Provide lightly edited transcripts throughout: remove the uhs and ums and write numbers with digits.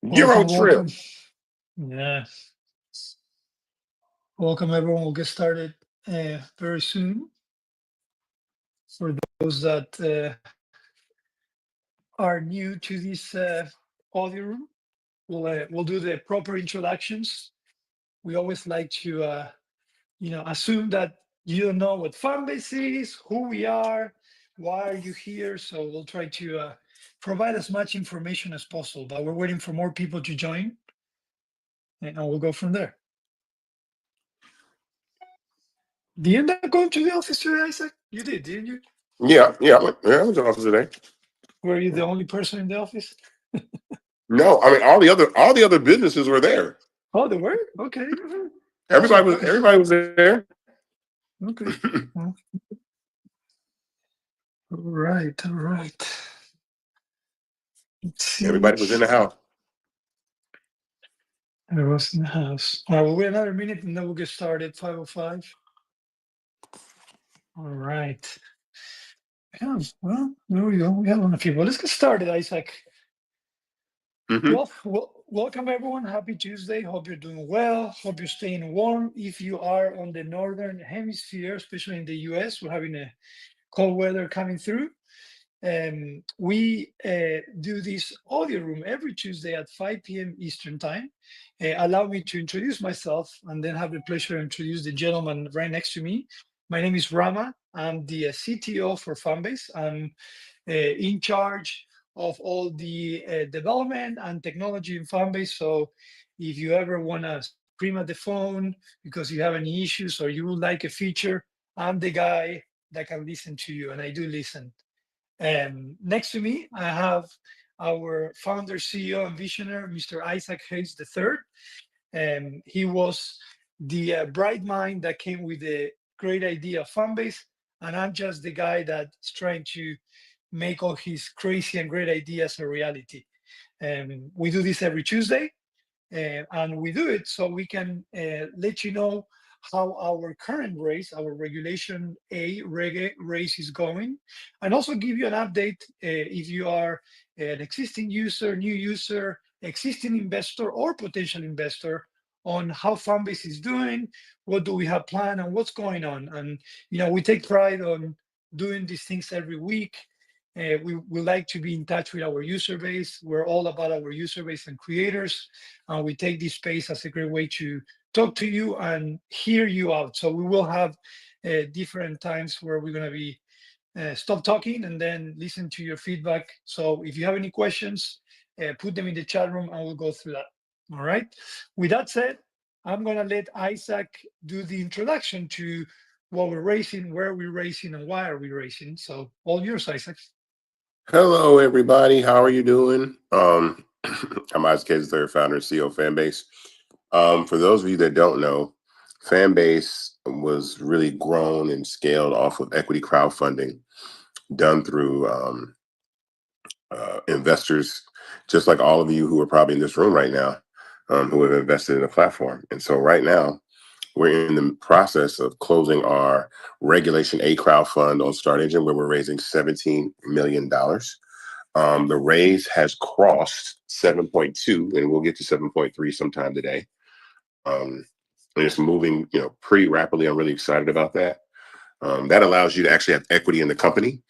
Euro Welcome, trip. welcome. Yeah, welcome everyone. We'll get started very soon. For those that are new to this audio room, we'll do the proper introductions. We always like to assume that you don't know what Fanbase is, who we are, why are you here. So we'll try to provide as much information as possible. But we're waiting for more people to join, and we'll go from there. Did you end up going to the office today, Isaac? You did, didn't you? Yeah, I was in the office today. Were you the only person in the office? No, I mean all the other businesses were there. Oh, they were? Okay. I'm surprised. Everybody was there. Okay. Well, all right. All right. Let's Everybody see. was in the house. I was in the house. All right, we'll wait another minute and then we'll get started. 5:05. All right. Yeah, well, there we go. We have a few. Well, let's get started, Isaac. Hmm. Well, welcome everyone. Happy Tuesday. Hope you're doing well. Hope you're staying warm. If you are on the northern hemisphere, especially in the US, we're having a cold weather coming through. We do this audio room every Tuesday at 5 p.m. Eastern Time. Allow me to introduce myself and then have the pleasure to introduce the gentleman right next to me. My name is Rama. I'm the CTO for Fanbase. I'm in charge of all the development and technology in Fanbase. So if you ever want to scream at the phone because you have any issues or you would like a feature, I'm the guy that can listen to you, and I do listen. Next to me, I have our founder, CEO, and visionary, Mr. Isaac Hayes III. He was the bright mind that came with the great idea of Fanbase, and I'm just the guy that's trying to make all his crazy and great ideas a reality. We do this every Tuesday, and we do it so we can let you know how our current race, our regulation A reggae race is going, and also give you an update if you are an existing user, new user, existing investor, or potential investor on how Fanbase is doing, what do we have planned, and what's going on. And we take pride on doing these things every week. We like to be in touch with our user base. We're all about our user base and creators. We take this space as a great way to talk to you and hear you out. So we will have different times where we're going to be stop talking and then listen to your feedback. So if you have any questions, put them in the chat room and we'll go through that. All right. With that said, I'm going to let Isaac do the introduction to what we're racing, where we're racing, and why are we racing. So all yours, Isaac. Hello, everybody. How are you doing? I'm Isaac Hayes, third founder and CEO of Fanbase. For those of you that don't know, Fanbase was really grown and scaled off of equity crowdfunding done through investors, just like all of you who are probably in this room right now, who have invested in the platform. And so right now, we're in the process of closing our Regulation A crowd fund on Start Engine, where we're raising $17 million. The raise has crossed 7.2, and we'll get to 7.3 sometime today. And it's moving, pretty rapidly. I'm really excited about that. That allows you to actually have equity in the company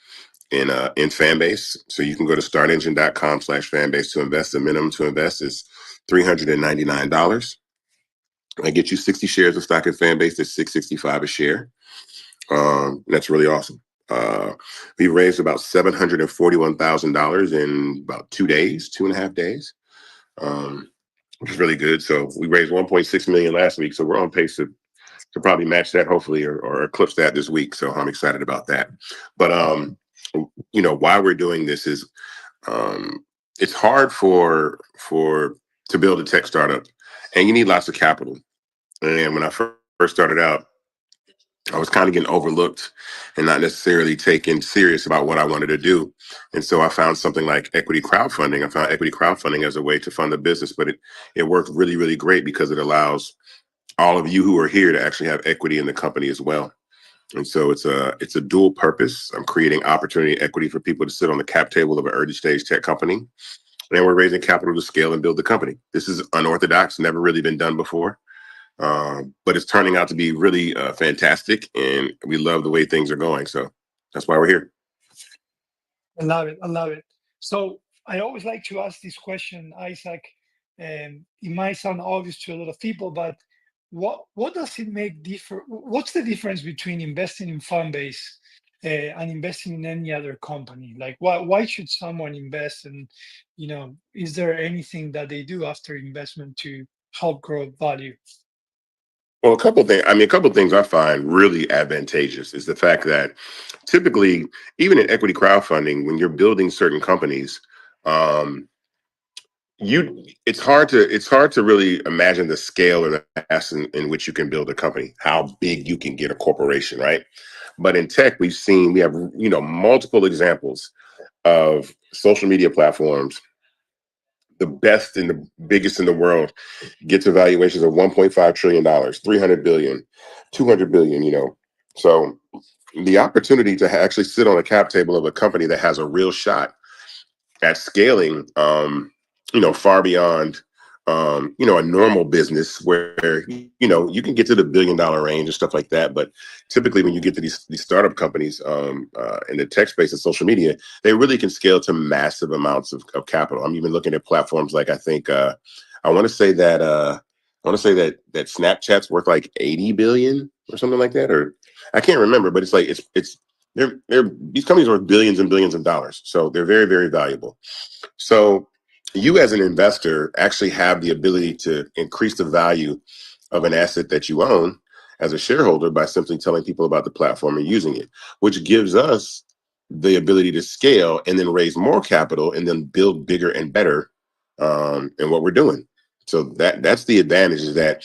in Fanbase. So you can go to startengine.com/fanbase to invest. The minimum to invest is $399. I get you 60 shares of stock in Fanbase. That's $665 a share. That's really awesome. We raised about $741,000 in about 2 days, 2.5 days, which is really good. So we raised 1.6 million last week. So we're on pace to probably match that, hopefully, or eclipse that this week. So I'm excited about that. But why we're doing this is it's hard for to build a tech startup, and you need lots of capital. And when I first started out, I was kind of getting overlooked and not necessarily taken serious about what I wanted to do. And so I found something like equity crowdfunding. I found equity crowdfunding as a way to fund the business, but it worked really, really great because it allows all of you who are here to actually have equity in the company as well. And so it's a dual purpose. I'm creating opportunity equity for people to sit on the cap table of an early stage tech company. and we're raising capital to scale and build the company. This is unorthodox, never really been done before, but it's turning out to be really fantastic, and we love the way things are going. So that's why we're here. I love it. I love it. So I always like to ask this question, Isaac. It might sound obvious to a lot of people, but what does it make differ? What's the difference between investing in Fanbase and investing in any other company? Like, why should someone invest? And is there anything that they do after investment to help grow value? Well, a couple of things. I mean, a couple of things I find really advantageous is the fact that typically, even in equity crowdfunding, when you're building certain companies, um, it's hard to really imagine the scale or the mass in which you can build a company, how big you can get a corporation, right? But in tech, we have multiple examples of social media platforms, the best and the biggest in the world, get to valuations of 1.5 trillion dollars, 300 billion, 200 billion. So the opportunity to actually sit on a cap table of a company that has a real shot at scaling, far beyond, a normal business where, you can get to the $1 billion range and stuff like that. But typically when you get to these startup companies in the tech space and social media, they really can scale to massive amounts of capital. I'm even looking at platforms like, I want to say that, that Snapchat's worth like 80 billion or something like that, or I can't remember, but it's like, they're these companies are worth billions and billions of dollars. So they're very, very valuable. So you as an investor actually have the ability to increase the value of an asset that you own as a shareholder by simply telling people about the platform and using it, which gives us the ability to scale and then raise more capital and then build bigger and better in what we're doing. So that's the advantage is that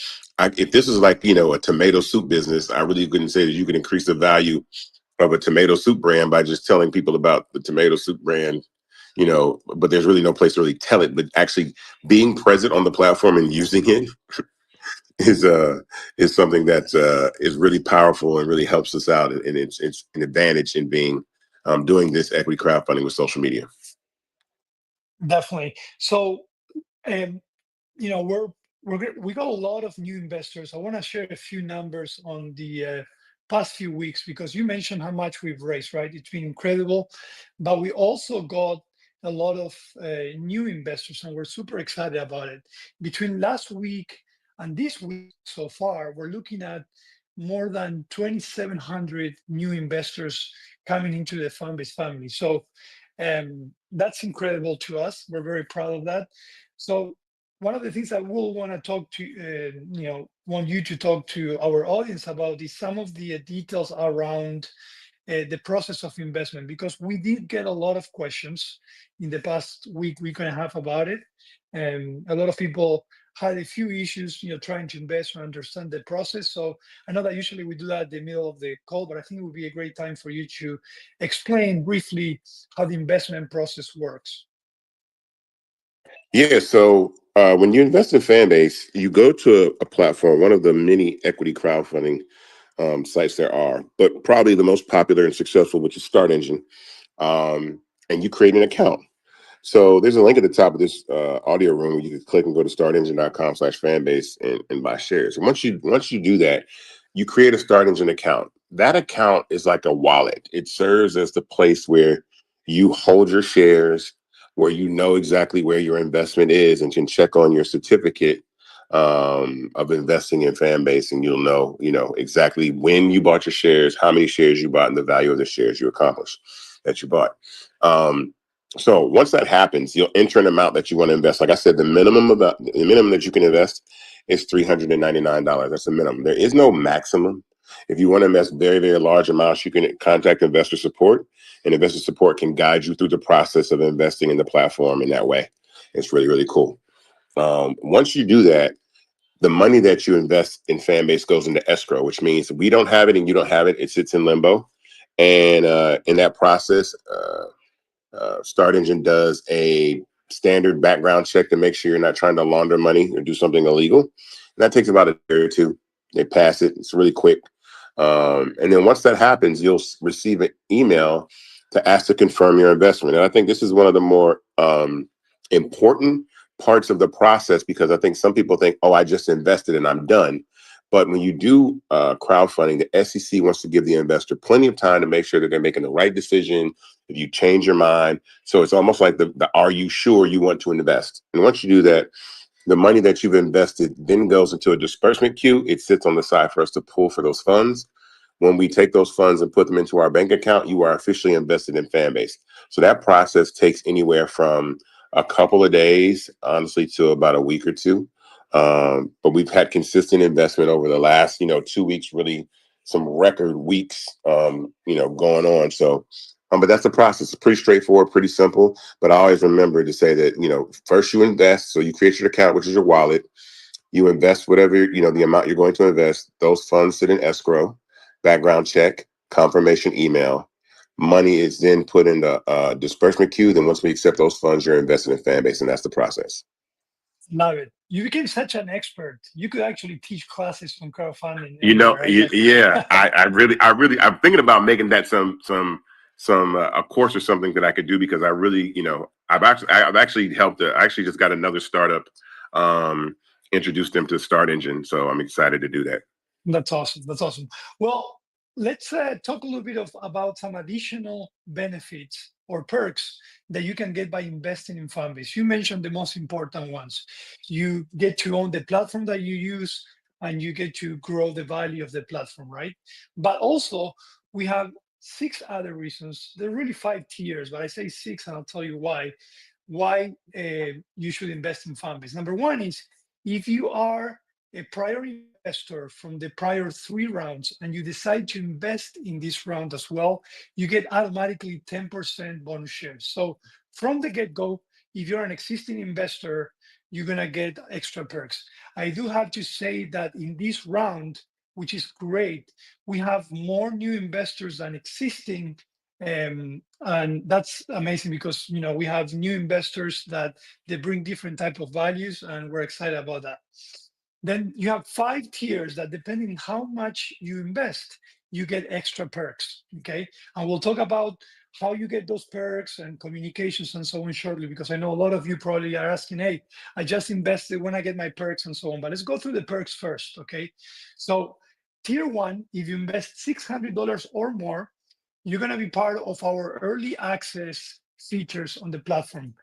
if this is like, a tomato soup business, I really couldn't say that you could increase the value of a tomato soup brand by just telling people about the tomato soup brand, but there's really no place to really tell it. But actually being present on the platform and using it is is something that is really powerful and really helps us out. And it's an advantage in being doing this equity crowdfunding with social media. Definitely. So, um, we got a lot of new investors. I want to share a few numbers on the past few weeks because you mentioned how much we've raised, right? It's been incredible, but we also got a lot of new investors, and we're super excited about it. Between last week and this week so far, we're looking at more than 2,700 new investors coming into the Fanbase family. So that's incredible to us. We're very proud of that. So one of the things I will want to talk to, want you to talk to our audience about is some of the details around the process of investment, because we did get a lot of questions in the past week and a half about it. And a lot of people had a few issues, trying to invest and understand the process. So I know that usually we do that at the middle of the call, but I think it would be a great time for you to explain briefly how the investment process works. Yeah. So when you invest in Fanbase, you go to a platform, one of the many equity crowdfunding sites there are, but probably the most popular and successful, which is Start Engine. And you create an account. So there's a link at the top of this audio room where you can click and go to startengine.com/fanbase and buy shares. And once you do that, you create a Start Engine account. That account is like a wallet. It serves as the place where you hold your shares, where you know exactly where your investment is and can check on your certificate of investing in Fanbase, and you'll know exactly when you bought your shares, how many shares you bought, and the value of the shares you accomplished that you bought. So once that happens, you'll enter an amount that you want to invest. Like I said, the minimum that you can invest is $399. That's the minimum. There is no maximum. If you want to invest very, very large amounts, you can contact investor support, and investor support can guide you through the process of investing in the platform in that way. It's really, really cool. Once you do that, the money that you invest in Fanbase goes into escrow, which means we don't have it and you don't have it. It sits in limbo. And in that process, Start Engine does a standard background check to make sure you're not trying to launder money or do something illegal. And that takes about a day or two. They pass it. It's really quick. And then once that happens, you'll receive an email to ask to confirm your investment. And I think this is one of the more important parts of the process, because I think some people think, oh, I just invested and I'm done. But when you do crowdfunding, the SEC wants to give the investor plenty of time to make sure that they're making the right decision. If you change your mind, so it's almost like the are you sure you want to invest? And once you do that, the money that you've invested then goes into a disbursement queue. It sits on the side for us to pull for those funds. When we take those funds and put them into our bank account, you are officially invested in Fanbase. So that process takes anywhere from a couple of days, honestly, to about a week or two. But we've had consistent investment over the last, 2 weeks, really some record weeks, going on. So, but that's the process. It's pretty straightforward, pretty simple. But I always remember to say that, first you invest. So you create your account, which is your wallet. You invest whatever, the amount you're going to invest. Those funds sit in escrow, background check, confirmation email. Money is then put in the disbursement queue. Then once we accept those funds, you're invested in Fanbase, and that's the process. Love it. You became such an expert. You could actually teach classes on crowdfunding anywhere, Isaac. Yeah, I'm thinking about making that some a course or something that I could do, because I really, I've actually helped. I actually just got another startup, introduced them to Start Engine, so I'm excited to do that. That's awesome. That's awesome. Well, let's talk a little bit about some additional benefits or perks that you can get by investing in Fanbase. You mentioned the most important ones. You get to own the platform that you use, and you get to grow the value of the platform, right? But also, we have six other reasons. There are really five tiers, but I say six, and I'll tell you why. Why you should invest in Fanbase. Number one is, if you are a prior investor from the prior three rounds and you decide to invest in this round as well, you get automatically 10% bonus shares. So from the get-go, if you're an existing investor, you're gonna get extra perks. I do have to say that in this round, which is great, we have more new investors than existing. And that's amazing, because we have new investors that they bring different type of values, and we're excited about that. Then you have five tiers that, depending on how much you invest, you get extra perks. Okay. And we'll talk about how you get those perks and communications and so on shortly, because I know a lot of you probably are asking, hey, I just invested, when I get my perks and so on. But let's go through the perks first. Okay. So, tier one, if you invest $600 or more, you're going to be part of our early access features on the platform.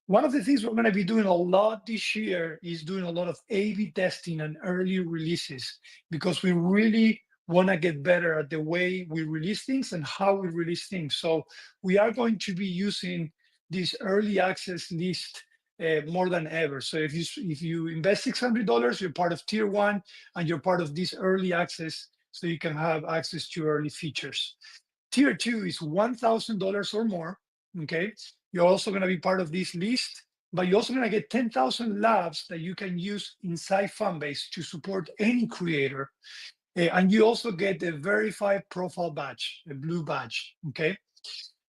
One of the things we're going to be doing a lot this year is doing a lot of A/B testing and early releases, because we really want to get better at the way we release things and how we release things. So we are going to be using this early access list more than ever. So if you invest $600, you're part of tier one, and you're part of this early access, so you can have access to early features. Tier two is $1,000 or more. Okay. You're also going to be part of this list, but you're also going to get 10,000 labs that you can use inside Fanbase to support any creator. And you also get a verified profile badge, a blue badge. Okay.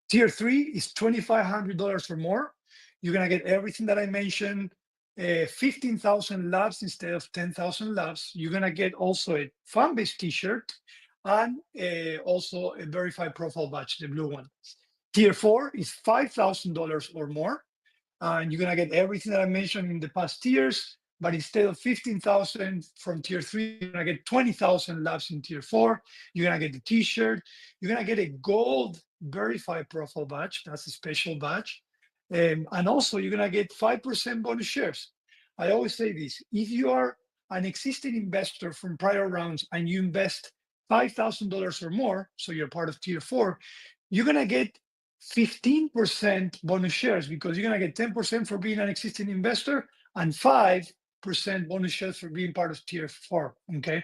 Tier three is $2,500 or more. You're going to get everything that I mentioned, 15,000 labs instead of 10,000 labs. You're going to get also a Fanbase t-shirt, and also a verified profile badge, the blue one. Tier four is $5,000 or more, and you're gonna get everything that I mentioned in the past tiers. But instead of 15,000 from tier three, you're gonna get 20,000 labs in tier four. You're gonna get the T-shirt. You're gonna get a gold verified profile badge. That's a special badge, and also you're gonna get 5% bonus shares. I always say this: if you are an existing investor from prior rounds and you invest $5,000 or more, so you're part of tier four, you're gonna get 15% bonus shares, because you're going to get 10% for being an existing investor and 5% bonus shares for being part of tier four. Okay.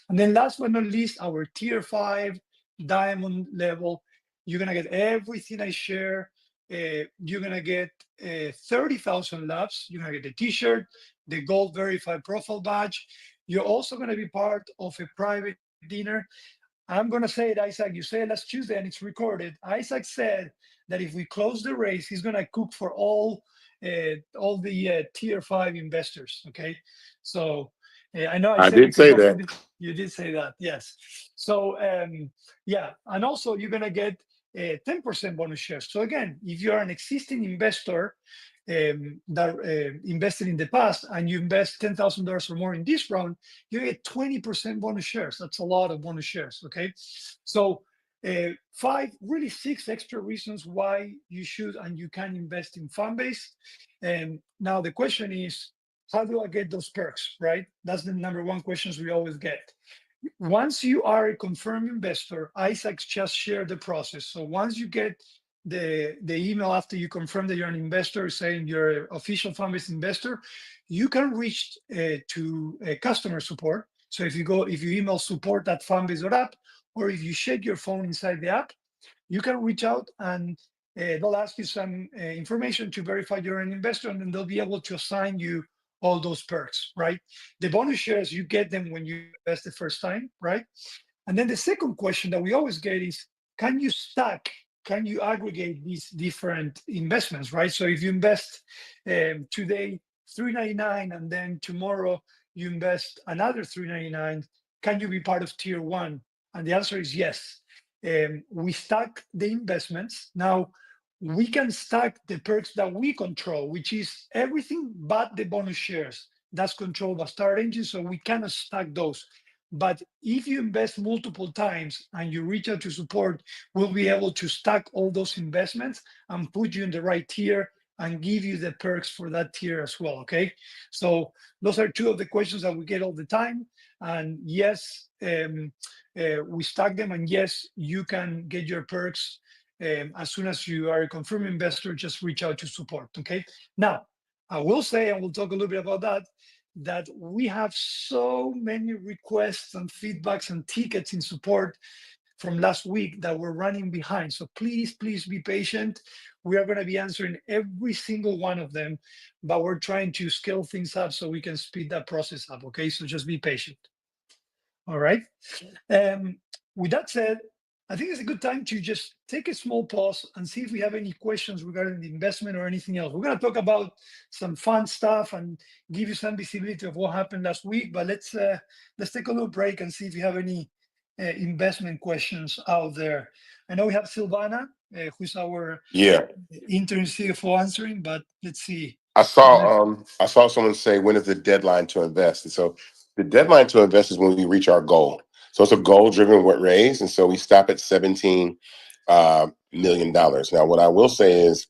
And then last but not least, our tier five diamond level, you're going to get everything I share. You're going to get 30,000 labs. You're going to get the t-shirt, the gold verified profile badge. You're also going to be part of a private dinner. I'm going to say it, Isaac. You said last Tuesday, and it's recorded. Isaac said that if we close the race, he's going to cook for all the tier five investors. Okay, so I know I I said it did because say most of that. the, you did say that, yes. So yeah, and also you're going to get 10% bonus shares. So again, if you're an existing investor, that invested in the past, and you invest $10,000 or more in this round, you get 20% bonus shares. That's a lot of bonus shares. Okay, so five, really six extra reasons why you should and you can invest in Fanbase. And now the question is, how do I get those perks? Right? That's the number one questions we always get. Once you are a confirmed investor, Isaac just shared the process. So once you get the email after you confirm that you're an investor saying you're an official Fanbase investor, you can reach to customer support. So if you email support at fanbase.app, or if you check your phone inside the app, you can reach out and they'll ask you some information to verify you're an investor, and then they'll be able to assign you all those perks, right? The bonus shares, you get them when you invest the first time, right? And then the second question that we always get is, can you stack, can you aggregate these different investments, right? So if you invest today $3.99 and then tomorrow you invest another $3.99, can you be part of tier one? And the answer is yes. We stack the investments. Now, we can stack the perks that we control, which is everything but the bonus shares. That's controlled by Start Engine, so we cannot stack those. But if you invest multiple times and you reach out to support, we'll be able to stack all those investments and put you in the right tier and give you the perks for that tier as well. Okay, so those are two of the questions that we get all the time. And yes, we stack them, and yes, you can get your perks as soon as you are a confirmed investor. Just reach out to support. Okay, now I will say, and we'll talk a little bit about that, that we have so many requests and feedbacks and tickets in support from last week that we're running behind. So please, please be patient. We are going to be answering every single one of them, but we're trying to scale things up so we can speed that process up. Okay, so just be patient. All right. With that said, I think it's a good time to just take a small pause and see if we have any questions regarding the investment or anything else. We're going to talk about some fun stuff and give you some visibility of what happened last week. But let's take a little break and see if we have any investment questions out there. I know we have Silvana, who's our Yeah, interim CFO, answering. But let's see. I saw someone say, when is the deadline to invest? And so the deadline to invest is when we reach our goal. So it's a goal driven raise, and so we stop at $17 million. Now, what I will say is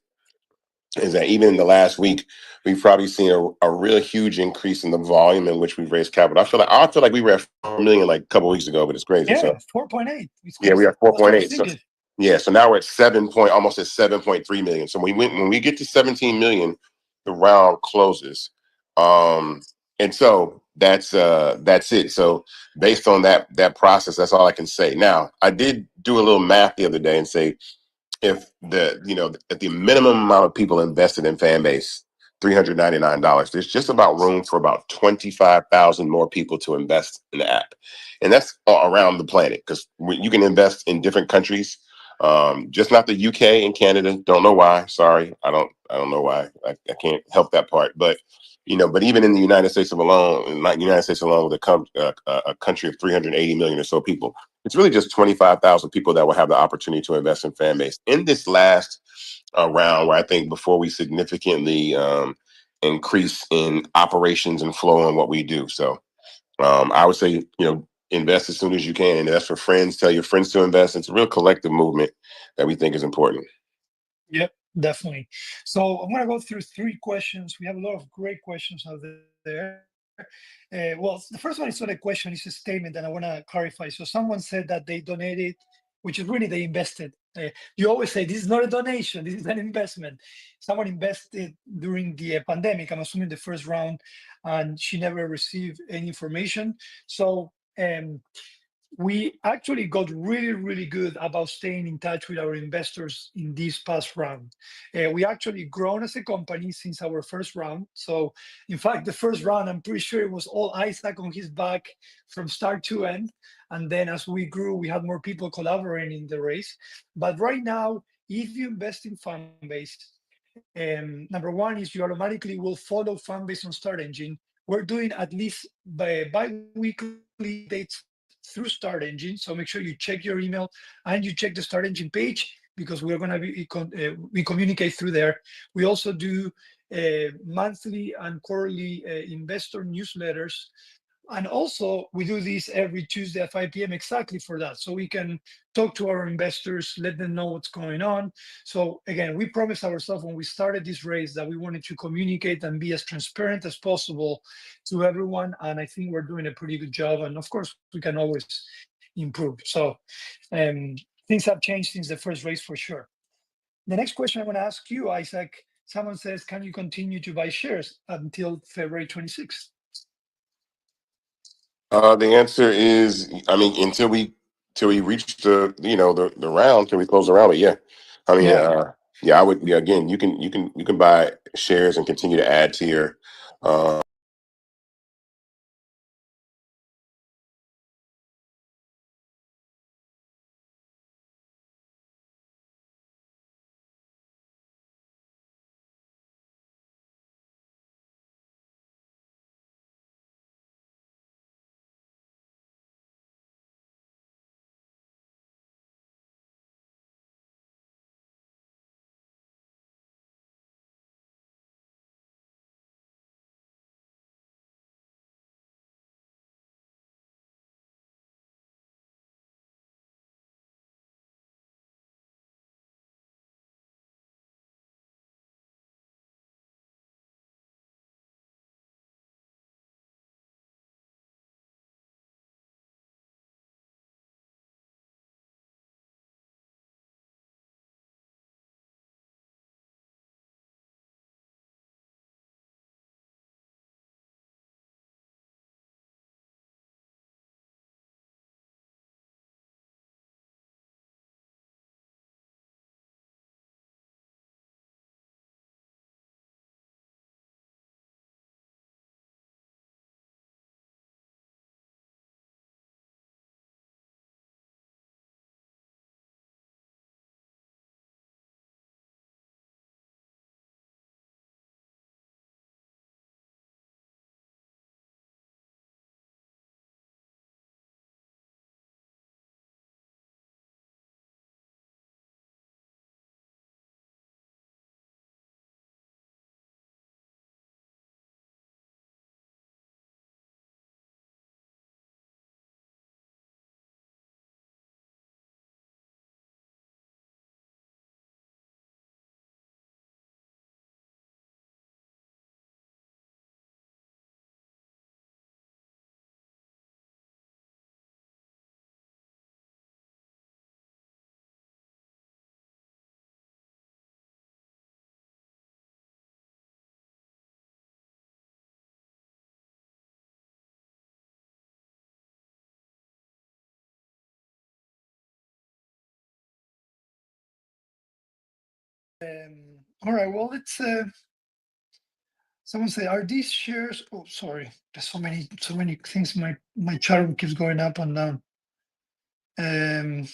that even in the last week, we've probably seen a real huge increase in the volume in which we've raised capital. I feel like we were at 4 million like a couple weeks ago, but it's crazy. So Yeah, 4.8. It's yeah, we crazy. are four That's what I point was eight. So thinking. yeah, so now we're at almost at 7.3 million. So when we get to 17 million, the round closes. And so that's it. So based on that process, that's all I can say. Now, I did do a little math the other day and say, if if the minimum amount of people invested in Fanbase, $399, there's just about room for about 25,000 more people to invest in the app, and that's around the planet, because you can invest in different countries, just not the UK and Canada. Don't know why. Sorry, I don't know why. I can't help that part, but but even in the United States alone, not United States alone, with a country of 380 million or so people, it's really just 25,000 people that will have the opportunity to invest in Fanbase in this last round, where I think before we significantly increase in operations and flow in what we do. So I would say, invest as soon as you can. And that's for friends. Tell your friends to invest. It's a real collective movement that we think is important. Yep, definitely. So I'm going to go through three questions. We have a lot of great questions out there. Well, the first one is not a question, it's a statement that I want to clarify. So someone said that they donated, which is really they invested. You always say this is not a donation, this is an investment. Someone invested during the pandemic, I'm assuming the first round, and she never received any information. So we actually got really, really good about staying in touch with our investors in this past round. We actually grown as a company since our first round. So, in fact, the first round, I'm pretty sure it was all Isaac on his back from start to end. And then as we grew, we had more people collaborating in the race. But right now, if you invest in Fanbase, number one is you automatically will follow Fanbase on Start Engine. We're doing at least bi-weekly updates through Start Engine. So make sure you check your email and you check the Start Engine page, because we're going to we communicate through there. We also do monthly and quarterly investor newsletters. And also, we do this every Tuesday at 5 p.m. exactly for that. So we can talk to our investors, let them know what's going on. So again, we promised ourselves when we started this race that we wanted to communicate and be as transparent as possible to everyone. And I think we're doing a pretty good job. And of course, we can always improve. So um, things have changed since the first race for sure. The next question I want to ask you, Isaac, someone says, can you continue to buy shares until February 26th? The answer is, I mean, until we reach the round, till we close the round. But yeah, I mean, Yeah. yeah, I would. Yeah, again, you can buy shares and continue to add to your. All right. Well, let's. Someone say, are these shares? Oh, sorry. There's so many things. My chart keeps going up and down. Um,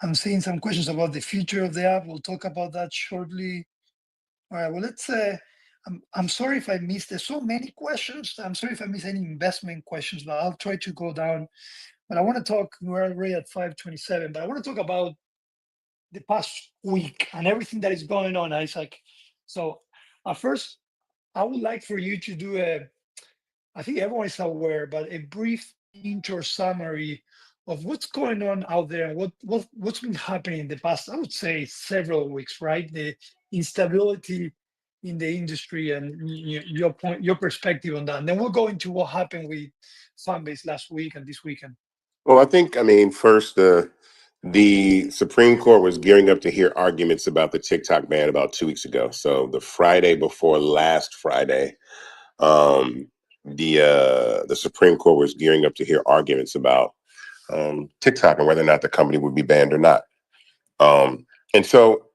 I'm seeing some questions about the future of the app. We'll talk about that shortly. All right. Well, let's. I'm sorry if I missed. There's so many questions. I'm sorry if I missed any investment questions, but I'll try to go down. But I want to talk. We're already at 5:27, but I want to talk about the past week and everything that is going on, Isaac. So, first, I would like for you to do I think everyone is aware, but a brief intro summary of what's going on out there and what's been happening in the past, I would say, several weeks, right? The instability in the industry and your point, your perspective on that. And then we'll go into what happened with Fanbase last week and this weekend. Well, I mean, first, the Supreme Court was gearing up to hear arguments about the TikTok ban about 2 weeks ago. So the Friday before last Friday, um, the Supreme Court was gearing up to hear arguments about TikTok and whether or not the company would be banned or not. And so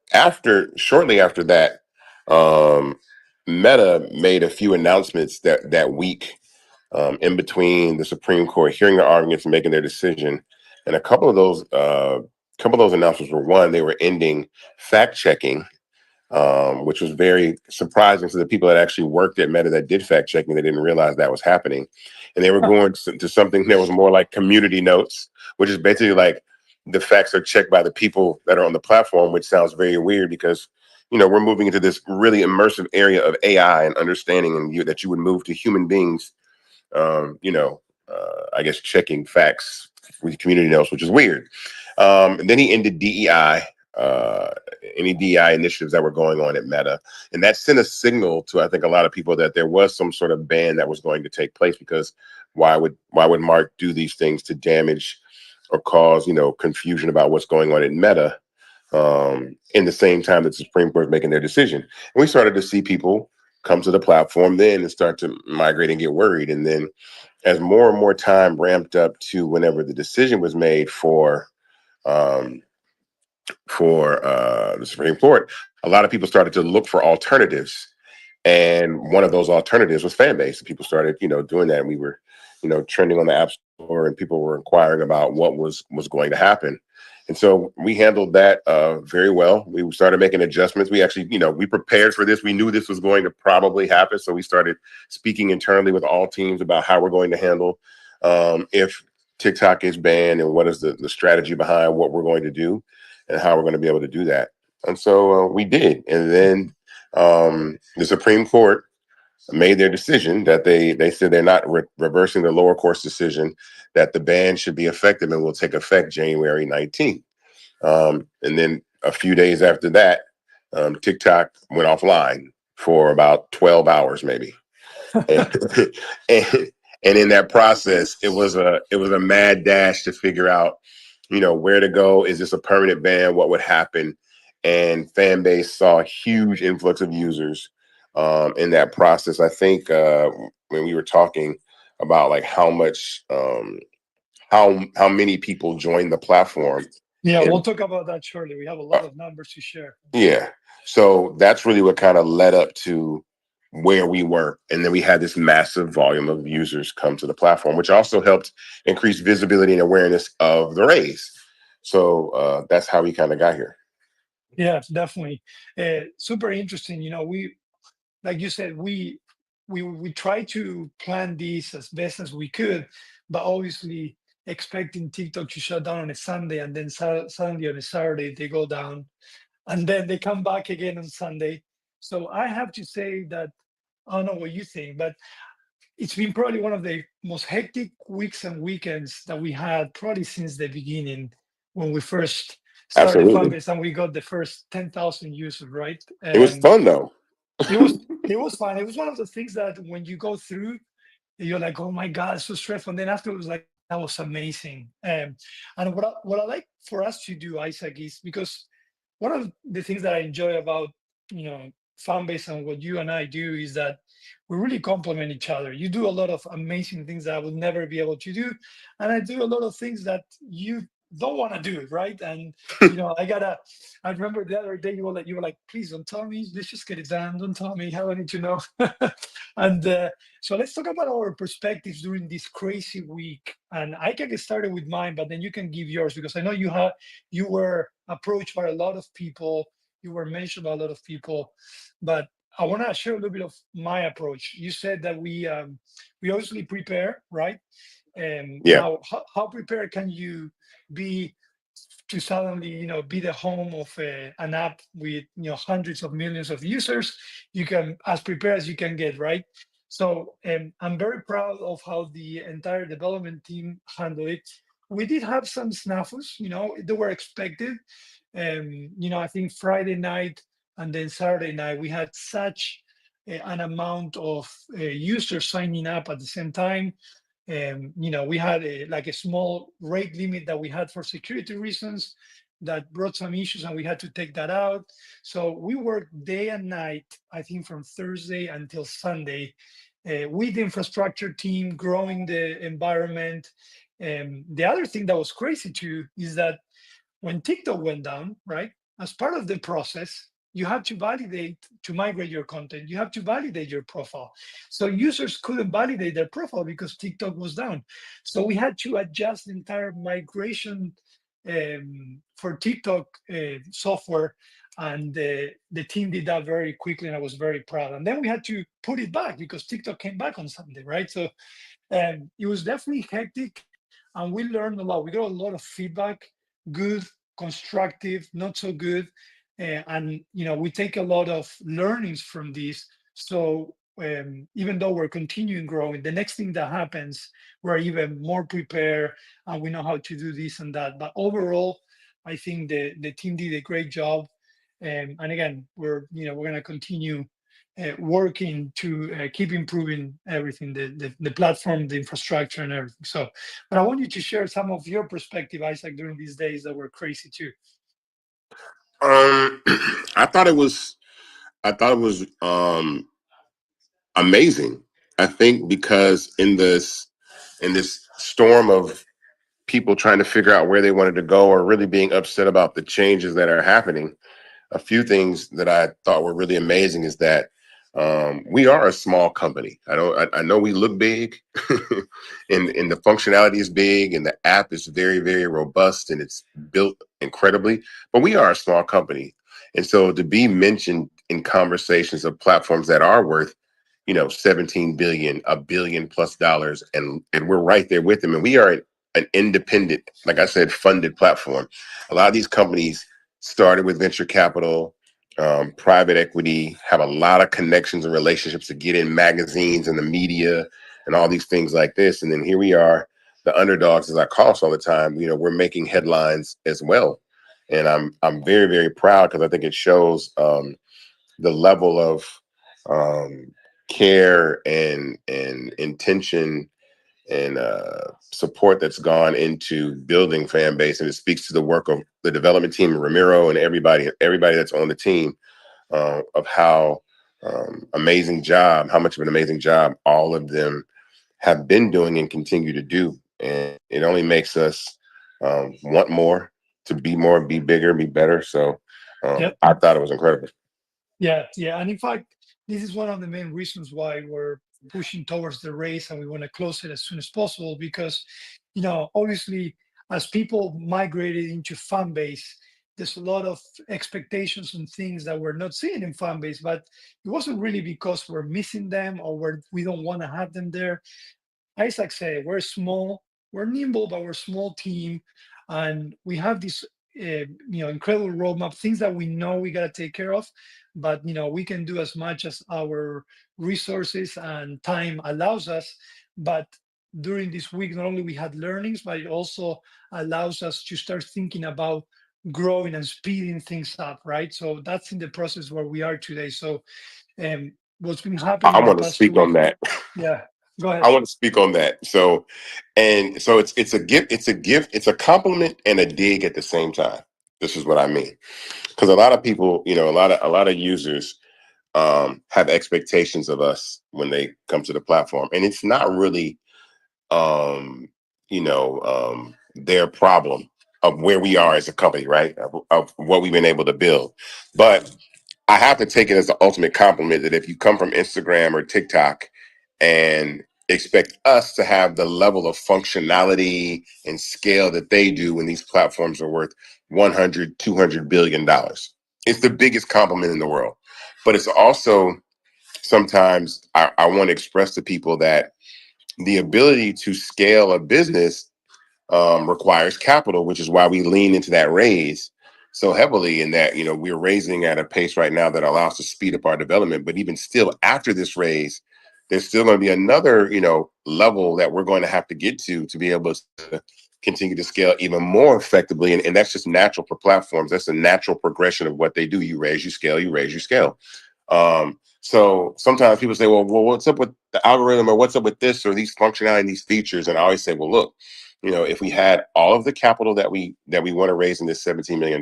shortly after that, um, Meta made a few announcements that week, in between the Supreme Court hearing the arguments and making their decision. And a couple of those announcements were, one, they were ending fact checking, which was very surprising to the people that actually worked at Meta that did fact checking. They didn't realize that was happening, and they were going to something that was more like community notes, which is basically like the facts are checked by the people that are on the platform, which sounds very weird because we're moving into this really immersive area of AI and understanding, and that you would move to human beings, I guess checking facts with community notes, which is weird. And then he ended DEI, uh, any DEI initiatives that were going on at Meta, and that sent a signal to, I think, a lot of people that there was some sort of ban that was going to take place, because why would Mark do these things to damage or cause confusion about what's going on in Meta, in the same time that the Supreme Court is making their decision. And we started to see people come to the platform then and start to migrate and get worried. And then as more and more time ramped up to whenever the decision was made um, for the Supreme Court, a lot of people started to look for alternatives, and one of those alternatives was Fanbase. People started, doing that. And we were, trending on the App Store, and people were inquiring about what was going to happen. And so we handled that very well. We started making adjustments. We actually, we prepared for this. We knew this was going to probably happen. So we started speaking internally with all teams about how we're going to handle if TikTok is banned, and what is the strategy behind what we're going to do and how we're going to be able to do that. And so we did. And then the Supreme Court made their decision that they said they're not reversing the lower court's decision, that the ban should be effective and will take effect January 19th. And then a few days after that, TikTok went offline for about 12 hours, maybe. And, and, and in that process, it was a mad dash to figure out, where to go. Is this a permanent ban? What would happen? And Fanbase saw a huge influx of users in that process. I think when we were talking about like how much, how many people joined the platform, Yeah, we'll and talk about that shortly. We have a lot of numbers to share. yeah. So that's really what kind of led up to where we were. And then we had this massive volume of users come to the platform, which also helped increase visibility and awareness of the race. So that's how we kind of got here. Yeah, definitely. Super interesting. We, like you said, we try to plan this as best as we could, but obviously expecting TikTok to shut down on a Sunday, and then suddenly on a Saturday they go down, and then they come back again on Sunday. So I have to say that I don't know what you think, but it's been probably one of the most hectic weeks and weekends that we had probably since the beginning, when we first started Absolutely. Fanbase and we got the first 10,000 users, right? It was And fun though. it was fun. It was one of the things that when you go through, you're like, oh my God, it's so stressful. And then after it was like, that was amazing. And what I like for us to do, Isaac, is because one of the things that I enjoy about, you know, Fanbase and what you and I do is that we really complement each other. You do a lot of amazing things that I would never be able to do. And I do a lot of things that you don't want to do, right? And I remember the other day you were like, please don't tell me, let's just get it done. Don't tell me how I need to know. And so let's talk about our perspectives during this crazy week. And I can get started with mine, but then you can give yours, because I know you were approached by a lot of people, you were mentioned by a lot of people, but I want to share a little bit of my approach. You said that we obviously prepare, right? And Yeah. now, how prepared can you be to suddenly, be the home of an app with, hundreds of millions of users? You can, as prepared as you can get, right? So I'm very proud of how the entire development team handled it. We did have some snafus, they were expected. I think Friday night and then Saturday night, we had such an amount of users signing up at the same time. We had like a small rate limit that we had for security reasons that brought some issues, and we had to take that out. So we worked day and night, I think from Thursday until Sunday, with the infrastructure team, growing the environment. The other thing that was crazy too is that when TikTok went down, right, as part of the process, you have to validate to migrate your content. You have to validate your profile. So users couldn't validate their profile because TikTok was down. So we had to adjust the entire migration for TikTok software. And the team did that very quickly, and I was very proud. And then we had to put it back because TikTok came back on Sunday, right? So it was definitely hectic, and we learned a lot. We got a lot of feedback, good, constructive, not so good. and we take a lot of learnings from this. So even though we're continuing growing, the next thing that happens, we're even more prepared, and we know how to do this and that. But overall, I think the team did a great job. And again, we're going to continue working to keep improving everything, the platform, the infrastructure, and everything. So, but I want you to share some of your perspective, Isaac, during these days that were crazy too. Um, I thought it was, amazing. I think because in this storm of people trying to figure out where they wanted to go or really being upset about the changes that are happening, a few things that I thought were really amazing is that we are a small company. I know we look big, and the functionality is big, and the app is very, very robust, and it's built incredibly. But we are a small company, and so to be mentioned in conversations of platforms that are worth 17 billion, $1 billion plus, and we're right there with them, and we are an independent, like I said, funded platform. A lot of these companies started with venture capital, private equity, have a lot of connections and relationships to get in magazines and the media and all these things like this. And then here we are, the underdogs, as I call us all the time. We're making headlines as well, and I'm very, very proud because I think it shows the level of um, care and intention and support that's gone into building fan base, and it speaks to the work of the development team, Ramiro, and everybody that's on the team, of how much of an amazing job all of them have been doing and continue to do, and it only makes us want more, be bigger, be better. So Yep. I thought it was incredible. Yeah, yeah. And in fact, this is one of the main reasons why we're pushing towards the race and we want to close it as soon as possible because, obviously, as people migrated into Fanbase, there's a lot of expectations and things that we're not seeing in Fanbase, but it wasn't really because we're missing them or we don't want to have them there. Isaac said, we're small, we're nimble, but we're a small team, and we have this, incredible roadmap, things that we know we gotta take care of, but we can do as much as our resources and time allows us. But during this week, not only we had learnings, but it also allows us to start thinking about growing and speeding things up, right? So that's in the process where we are today. So, what's been happening I in the want to past two speak on weeks? that. Yeah, go I ahead. want to speak on that. So it's a gift, it's a compliment and a dig at the same time. This is what I mean. Because a lot of people, a lot of users have expectations of us when they come to the platform, and it's not really their problem of where we are as a company, right? Of what we've been able to build. But I have to take it as the ultimate compliment that if you come from Instagram or TikTok and expect us to have the level of functionality and scale that they do when these platforms are worth 100, $200 billion. It's the biggest compliment in the world. But it's also sometimes I want to express to people that the ability to scale a business requires capital, which is why we lean into that raise so heavily. In that, we're raising at a pace right now that allows us to speed up our development. But even still, after this raise, there's still going to be another, level that we're going to have to get to be able to continue to scale even more effectively. And that's just natural for platforms. That's a natural progression of what they do. You raise, you scale, you raise, you scale. So sometimes people say, well, what's up with the algorithm, or what's up with this or these functionality and these features? And I always say, well, look, if we had all of the capital that we want to raise in this $17 million,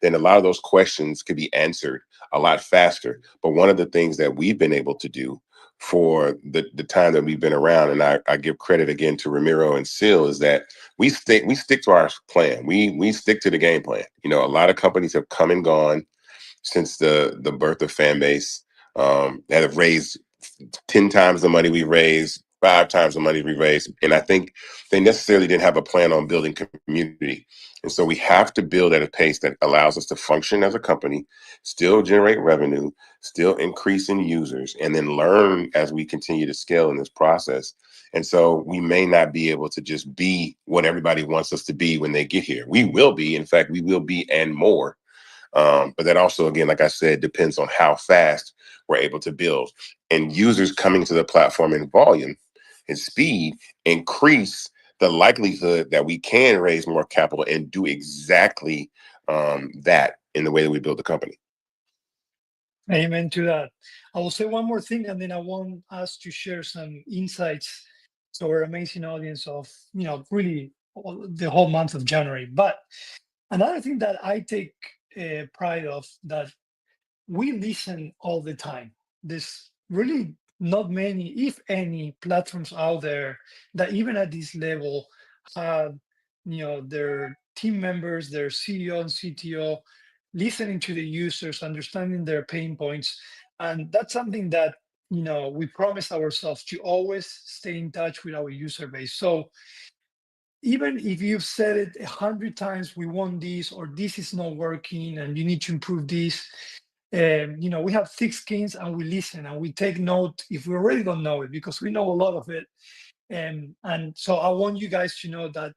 then a lot of those questions could be answered a lot faster. But one of the things that we've been able to do for the time that we've been around, and I give credit again to Ramiro and Sil, is that we stick to our plan. We stick to the game plan. A lot of companies have come and gone since the birth of Fanbase, that have raised 10 times the money we raised, 5 times the money we raised. And I think they necessarily didn't have a plan on building community. And so we have to build at a pace that allows us to function as a company, still generate revenue, still increase in users, and then learn as we continue to scale in this process. And so we may not be able to just be what everybody wants us to be when they get here. We will be, in fact, we will be and more. But that also, again, like I said, depends on how fast we're able to build. And users coming to the platform in volume and speed increase the likelihood that we can raise more capital and do exactly that in the way that we build the company. Amen to that. I will say one more thing, and then I want us to share some insights to our amazing audience of, really the whole month of January. But another thing that I take pride of, that we listen all the time. There's really not many, if any, platforms out there that even at this level have, their team members, their CEO and CTO listening to the users, understanding their pain points. And that's something that, we promise ourselves to always stay in touch with our user base. So even if you've said it 100 times, we want this, or this is not working and you need to improve this, we have thick skins and we listen and we take note if we already don't know it, because we know a lot of it. And so I want you guys to know that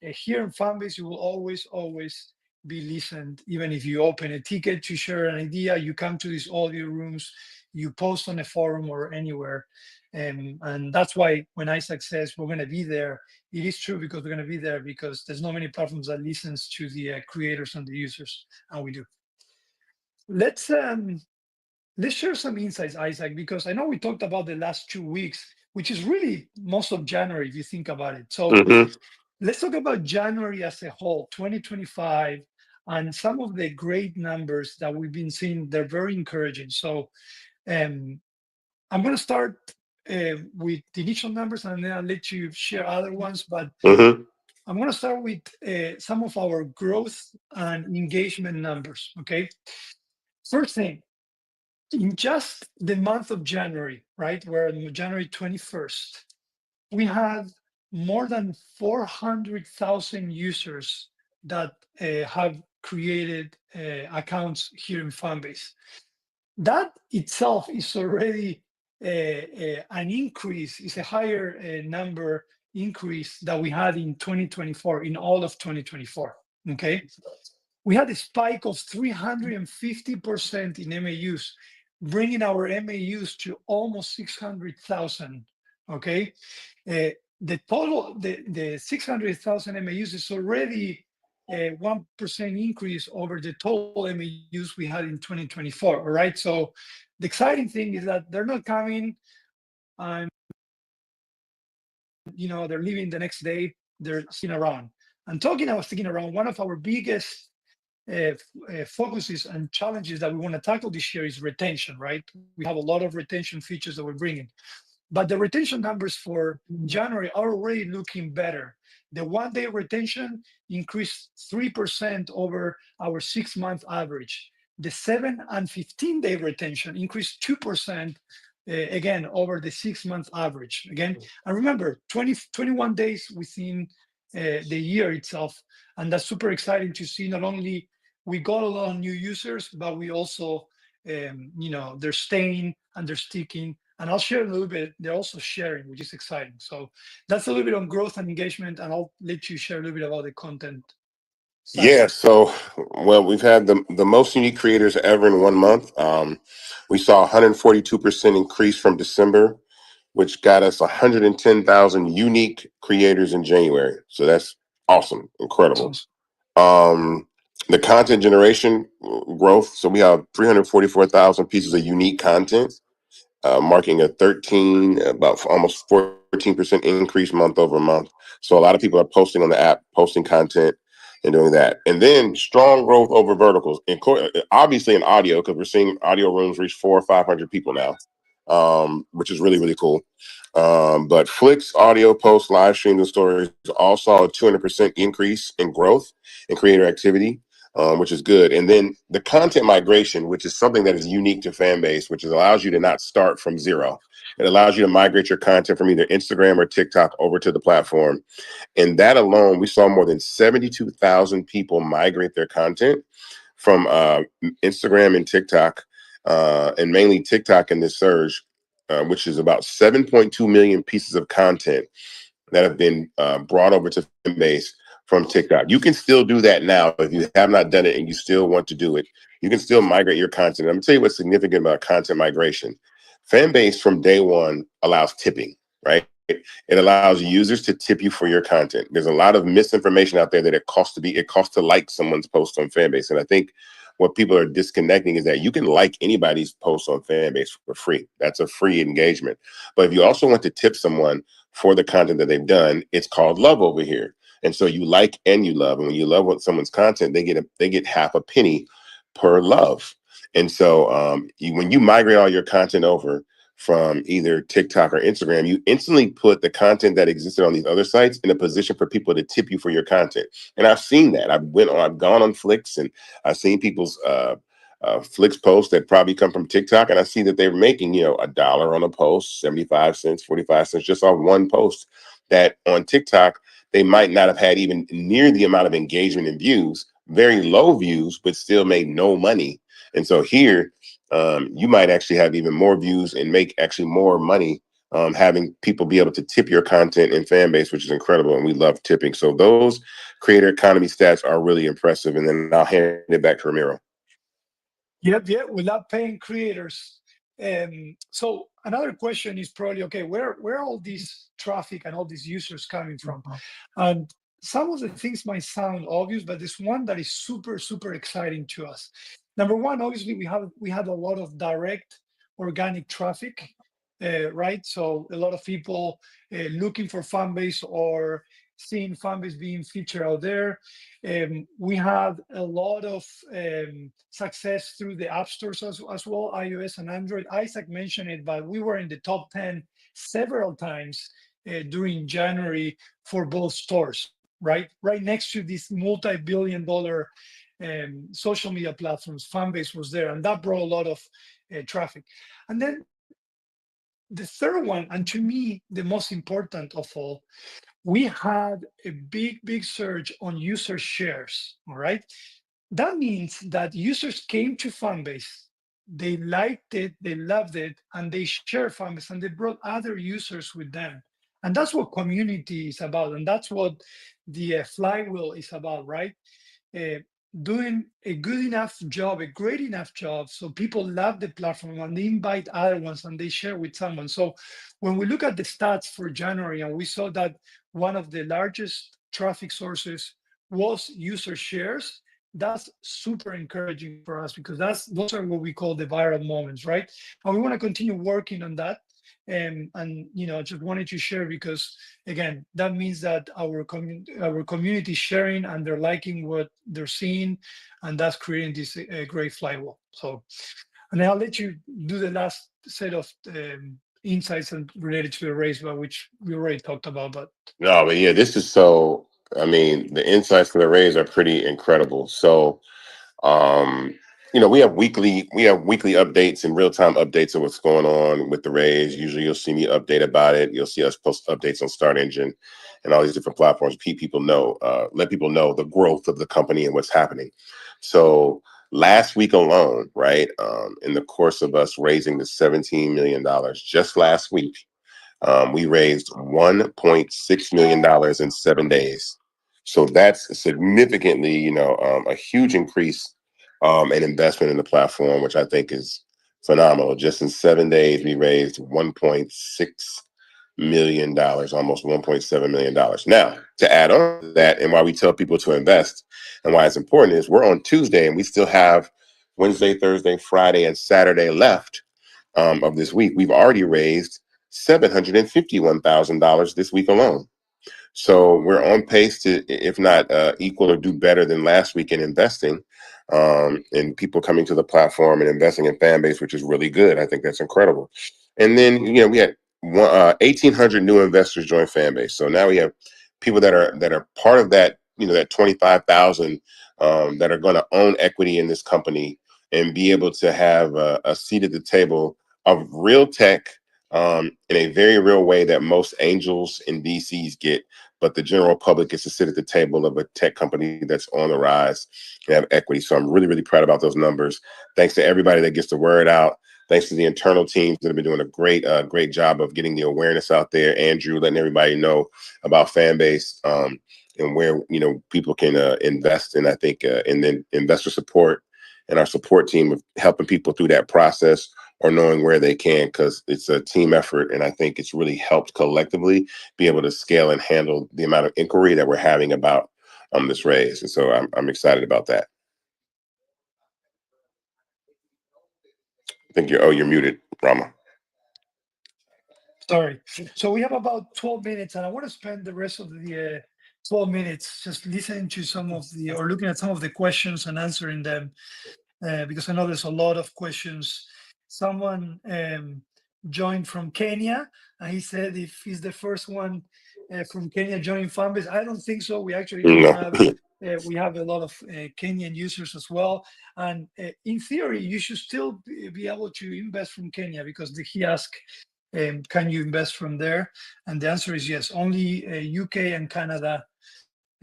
here in Fanbase, you will always, always be listened. Even if you open a ticket to share an idea, you come to these audio rooms, you post on a forum or anywhere. And that's why when Isaac says we're going to be there, it is true, because we're going to be there, because there's not many platforms that listens to the creators and the users, and we do. Let's let's share some insights, Isaac, because I know we talked about the last 2 weeks, which is really most of January if you think about it. So Mm-hmm. let's talk about January as a whole, 2025, and some of the great numbers that we've been seeing. They're very encouraging. So um, I'm going to start with the initial numbers, and then I'll let you share other ones. But Mm-hmm. I'm going to start with some of our growth and engagement numbers. Okay. First thing, in just the month of January, right? We're on January 21st, we had more than 400,000 users that have created accounts here in Fanbase. That itself is already an increase, is a higher number increase that we had in 2024, in all of 2024. Okay. We had a spike of 350% in MAUs, bringing our MAUs to almost 600,000. Okay. The total, the 600,000 MAUs is already a 1% increase over the total MAUs we had in 2024. All right. So the exciting thing is that they're not coming and, they're leaving the next day. They're sticking around. And talking about sticking around, one of our biggest focuses and challenges that we want to tackle this year is retention, right? We have a lot of retention features that we're bringing. But the retention numbers for January are already looking better. The 1 day retention increased 3% over our 6 month average. The 7 and 15 day retention increased 2%, again, over the 6 month average. Again, and remember, 21 days within the year itself. And that's super exciting to see. Not only we got a lot of new users, but we also, they're staying and they're sticking. And I'll share a little bit. They're also sharing, which is exciting. So that's a little bit on growth and engagement, and I'll let you share a little bit about the content side of Yeah, it. so well, we've had the most unique creators ever in 1 month. We saw 142% increase from December, which got us 110,000 unique creators in January. So that's awesome, incredible. Sounds The content generation growth. So we have 344,000 pieces of unique content, marking a 13, about almost 14% increase month over month. So a lot of people are posting on the app, posting content and doing that. And then strong growth over verticals, obviously in audio, because we're seeing audio rooms reach 400 or 500 people now, which is really, really cool. But Flicks, audio posts, live streams, and stories all saw a 200% increase in growth and creator activity, which is good. And then the content migration, which is something that is unique to Fanbase, which allows you to not start from zero. It allows you to migrate your content from either Instagram or TikTok over to the platform. And that alone, we saw more than 72,000 people migrate their content from Instagram and TikTok, and mainly TikTok in this surge, which is about 7.2 million pieces of content that have been brought over to Fanbase from TikTok. You can still do that now if you have not done it and you still want to do it. You can still migrate your content. I'm gonna tell you what's significant about content migration. Fanbase from day one allows tipping, right? It allows users to tip you for your content. There's a lot of misinformation out there that it costs to like someone's post on Fanbase. And I think what people are disconnecting is that you can like anybody's post on Fanbase for free. That's a free engagement. But if you also want to tip someone for the content that they've done, it's called love over here. And so you like and you love. And when you love what someone's content, they get half a penny per love. And so when you migrate all your content over from either TikTok or Instagram, you instantly put the content that existed on these other sites in a position for people to tip you for your content. And I've seen that. I've gone on Flicks and I've seen people's Flicks posts that probably come from TikTok, and I see that they're making $1 on a post, 75 cents, 45 cents, just on one post. That on TikTok they might not have had even near the amount of engagement and views, very low views, but still made no money. And so here, you might actually have even more views and make actually more money having people be able to tip your content in Fanbase, which is incredible. And we love tipping. So those creator economy stats are really impressive. And then I'll hand it back to Ramiro. Yep, without paying creators. So another question is probably, okay, where all this traffic and all these users coming from? And some of the things might sound obvious, but there's one that is super exciting to us. Number one, obviously we had a lot of direct organic traffic, right? So a lot of people looking for Fanbase or seeing Fanbase being featured out there. We had a lot of success through the app stores as well, iOS and Android. Isaac mentioned it, but we were in the top 10 several times during January for both stores, right? Right next to these multi-billion-dollar social media platforms, Fanbase was there, and that brought a lot of traffic. And then the third one, and to me, the most important of all, we had a big surge on user shares. All right. That means that users came to Fanbase, they liked it, they loved it, and they shared Fanbase and they brought other users with them. And that's what community is about. And that's what the flywheel is about, right? uh, Doing a good enough job, a great enough job, so people love the platform and they invite other ones and they share with someone. So when we look at the stats for January, and we saw that one of the largest traffic sources was user shares, that's super encouraging for us because those are what we call the viral moments, right? And we want to continue working on that. And I just wanted to share because again, that means that our community is sharing and they're liking what they're seeing, and that's creating this great flywheel. So, and I'll let you do the last set of insights and related to the race, but which we already talked about. But No, but yeah, this is so. I mean, the insights for the Rays are pretty incredible. So, um, we have weekly updates and real time updates of what's going on with the Rays. Usually, you'll see me update about it. You'll see us post updates on Start Engine and all these different platforms. Let people know the growth of the company and what's happening. So last week alone, right, in the course of us raising the $17 million, just last week, we raised $1.6 million in 7 days. So that's significantly, a huge increase in investment in the platform, which I think is phenomenal. Just in 7 days, we raised $1.6 million, almost $1.7 million. Now, to add on to that, and why we tell people to invest and why it's important is we're on Tuesday and we still have Wednesday, Thursday, Friday, and Saturday left of this week. We've already raised $751,000 this week alone. So we're on pace to, if not equal or do better than last week in investing, and people coming to the platform and investing in Fanbase, which is really good. I think that's incredible. And then we had 1,800 new investors join Fanbase. So now we have people that are part of that, that 25,000 that are going to own equity in this company and be able to have a seat at the table of real tech in a very real way that most angels and VCs get, but the general public gets to sit at the table of a tech company that's on the rise and have equity. So I'm really proud about those numbers. Thanks to everybody that gets the word out. Thanks to the internal teams that have been doing a great job of getting the awareness out there. Andrew letting everybody know about Fanbase. and where people can invest. And I think and then investor support and our support team of helping people through that process or knowing where they can, because it's a team effort. And I think it's really helped collectively be able to scale and handle the amount of inquiry that we're having about this raise. And so I'm excited about that. I think you're muted, Rama. Sorry. So we have about 12 minutes, and I want to spend the rest of the 12 minutes just listening to some of the, or looking at some of the questions and answering them, because I know there's a lot of questions. Someone joined from Kenya, and he said if he's the first one from Kenya joining Fanbase. I don't think so. We actually do No. have. We have a lot of Kenyan users as well, and in theory, you should still be able to invest from Kenya, because he asked, can you invest from there? And the answer is yes. Only UK and Canada.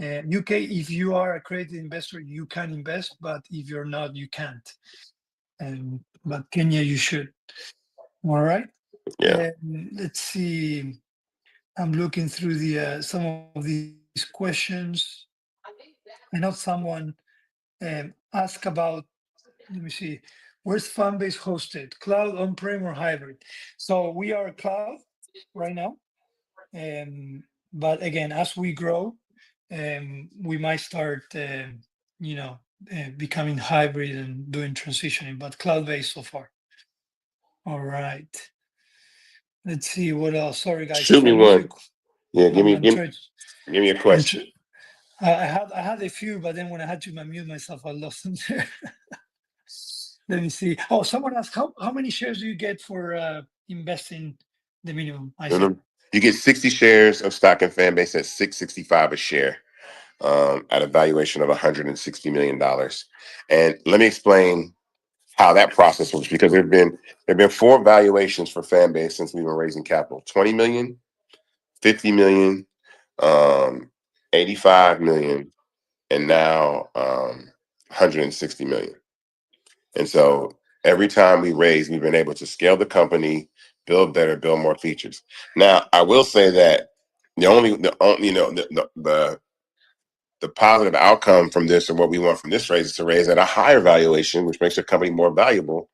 UK, if you are a accredited investor, you can invest, but if you're not, you can't. But Kenya, you should. All right. Yeah. Let's see. I'm looking through the some of these questions. I know someone asked about. Let me see. Where's Fanbase hosted? Cloud, on-prem, or hybrid? So we are cloud right now. But again, as we grow, we might start, you know, becoming hybrid and doing transitioning, but cloud-based so far. All right. Let's see what else. Sorry, guys. Shoot If I me lose you, one. Yeah, I'm trying. give me a I'm question. tr- I had a few, but then when I had to mute myself, I lost them there. Let me see. Oh, someone asked how many shares do you get for investing the minimum? I said. You get 60 shares of stock in Fanbase at 665 a share, at a valuation of $160 million. And let me explain how that process works, because there've been 4 valuations for Fanbase since we've been raising capital: 20 million, 50 million, 85 million, and now 160 million. And so every time we raise, we've been able to scale the company, build better, build more features. Now, I will say that the positive outcome from this, and what we want from this raise, is to raise at a higher valuation, which makes the company more valuable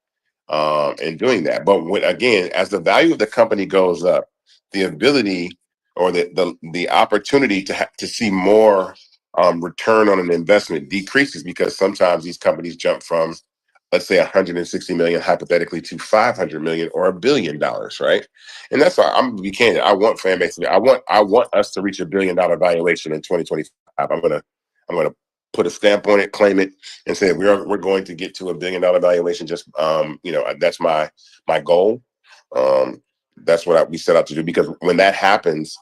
in doing that. But again, as the value of the company goes up, the ability or the opportunity to see more return on an investment decreases, because sometimes these companies jump from, let's say, 160 million hypothetically to 500 million or $1 billion, right? And that's why I'm gonna be candid. I want Fanbase to be, I want us to reach $1 billion valuation in 2025. I'm gonna put a stamp on it, claim it, and say we're going to get to $1 billion valuation. Just that's my goal. That's what we set out to do, because when that happens,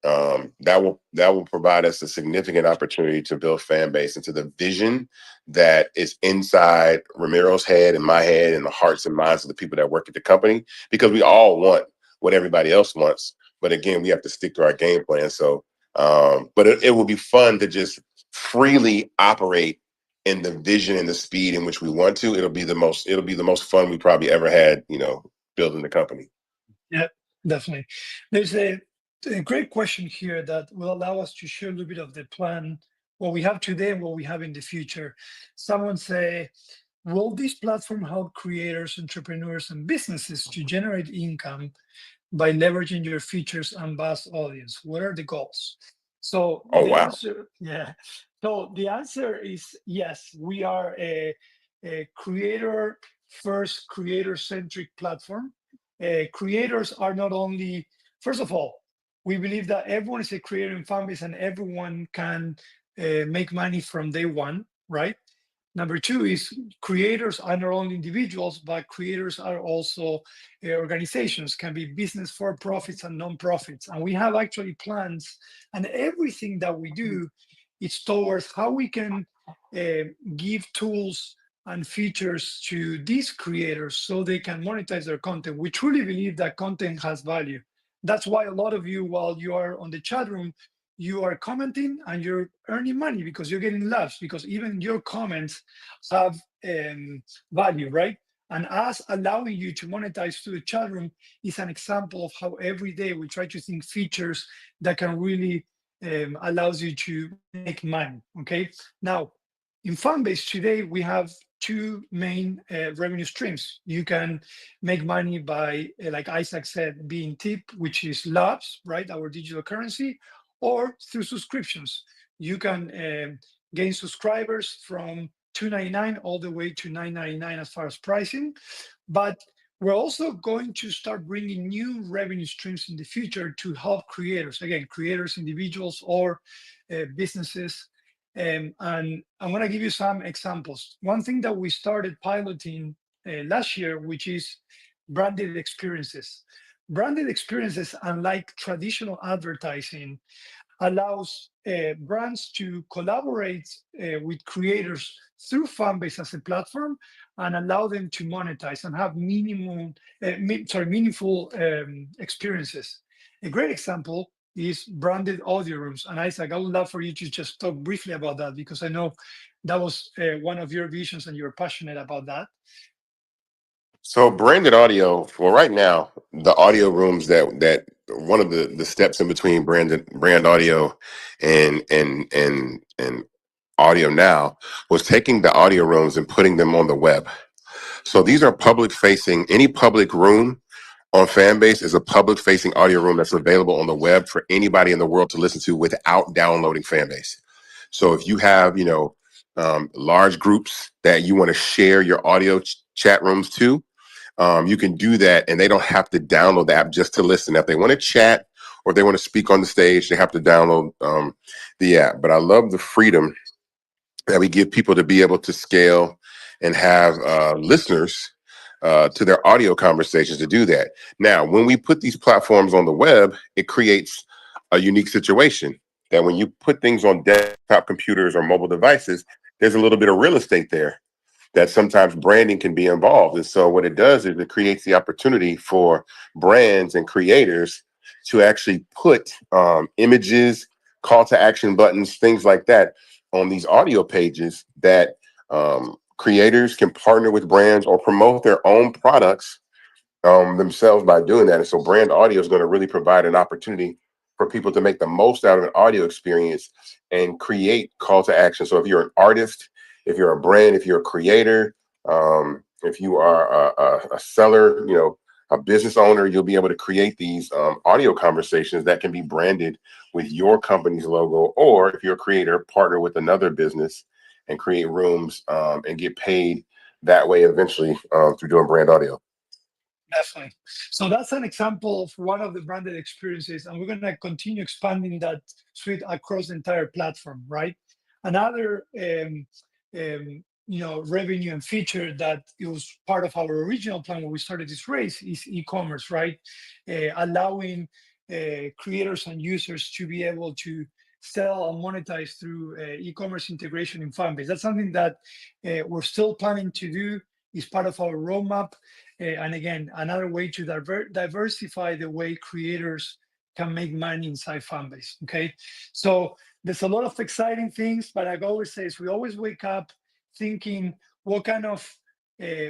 that will provide us a significant opportunity to build Fanbase into the vision that is inside Ramiro's head and my head and the hearts and minds of the people that work at the company, because we all want what everybody else wants. But again, we have to stick to our game plan. So, but it will be fun to just freely operate in the vision and the speed in which we want to. It'll be the most fun we probably ever had, building the company. Yeah, definitely. There's a great question here that will allow us to share a little bit of the plan, what we have today and what we have in the future. Someone say, will this platform help creators, entrepreneurs, and businesses to generate income by leveraging your features and vast audience? What are the goals? So Oh, the wow. answer, yeah. So the answer is yes. We are a creator first, creator centric platform. Creators are not only, first of all, we believe that everyone is a creator in Fanbase and everyone can make money from day one, right? Number two is creators are not only individuals, but creators are also organizations, can be business for profits and non-profits. And we have actually plans, and everything that we do is towards how we can give tools and features to these creators so they can monetize their content. We truly believe that content has value. That's why a lot of you, while you are on the chat room, you are commenting and you're earning money because you're getting laughs, because even your comments have value, right? And us allowing you to monetize through the chat room is an example of how every day we try to think features that can really allows you to make money. Okay. Now, in Fanbase today, we have two main revenue streams. You can make money by, like Isaac said, being tip, which is labs, right? Our digital currency, or through subscriptions. You can gain subscribers from 2.99 all the way to 9.99 as far as pricing. But we're also going to start bringing new revenue streams in the future to help creators, again, creators, individuals, or businesses. And I'm going to give you some examples. One thing that we started piloting last year, which is branded experiences. Branded experiences, unlike traditional advertising, allows brands to collaborate with creators through Fanbase as a platform and allow them to monetize and have meaningful experiences. A great example is branded audio rooms. And Isaac, I would love for you to just talk briefly about that because I know that was one of your visions and you're passionate about that. So branded audio, well, right now, the audio rooms that one of the steps in between brand audio and audio now was taking the audio rooms and putting them on the web. So these are public facing, any public room on Fanbase is a public facing audio room that's available on the web for anybody in the world to listen to without downloading Fanbase. So if you have, large groups that you want to share your audio chat rooms to, you can do that, and they don't have to download the app just to listen. If they want to chat or they want to speak on the stage, they have to download the app. But I love the freedom that we give people to be able to scale and have listeners to their audio conversations to do that. Now, when we put these platforms on the web, it creates a unique situation that when you put things on desktop computers or mobile devices, there's a little bit of real estate there that sometimes branding can be involved. And so what it does is it creates the opportunity for brands and creators to actually put images, call to action buttons, things like that on these audio pages that creators can partner with brands or promote their own products themselves by doing that. And so brand audio is going to really provide an opportunity for people to make the most out of an audio experience and create call to action. So if you're an artist, if you're a brand, if you're a creator, if you are a seller, a business owner, you'll be able to create these audio conversations that can be branded with your company's logo. Or if you're a creator, partner with another business and create rooms and get paid that way eventually through doing brand audio. Definitely. So that's an example of one of the branded experiences, and we're going to continue expanding that suite across the entire platform, right? Another, revenue and feature that it was part of our original plan when we started this race is e-commerce, right? Allowing creators and users to be able to sell and monetize through e-commerce integration in Fanbase. That's something that we're still planning to do. Is part of our roadmap. And again, another way to diversify the way creators can make money inside Fanbase. Okay. So there's a lot of exciting things, but like I always say, we always wake up thinking what kind of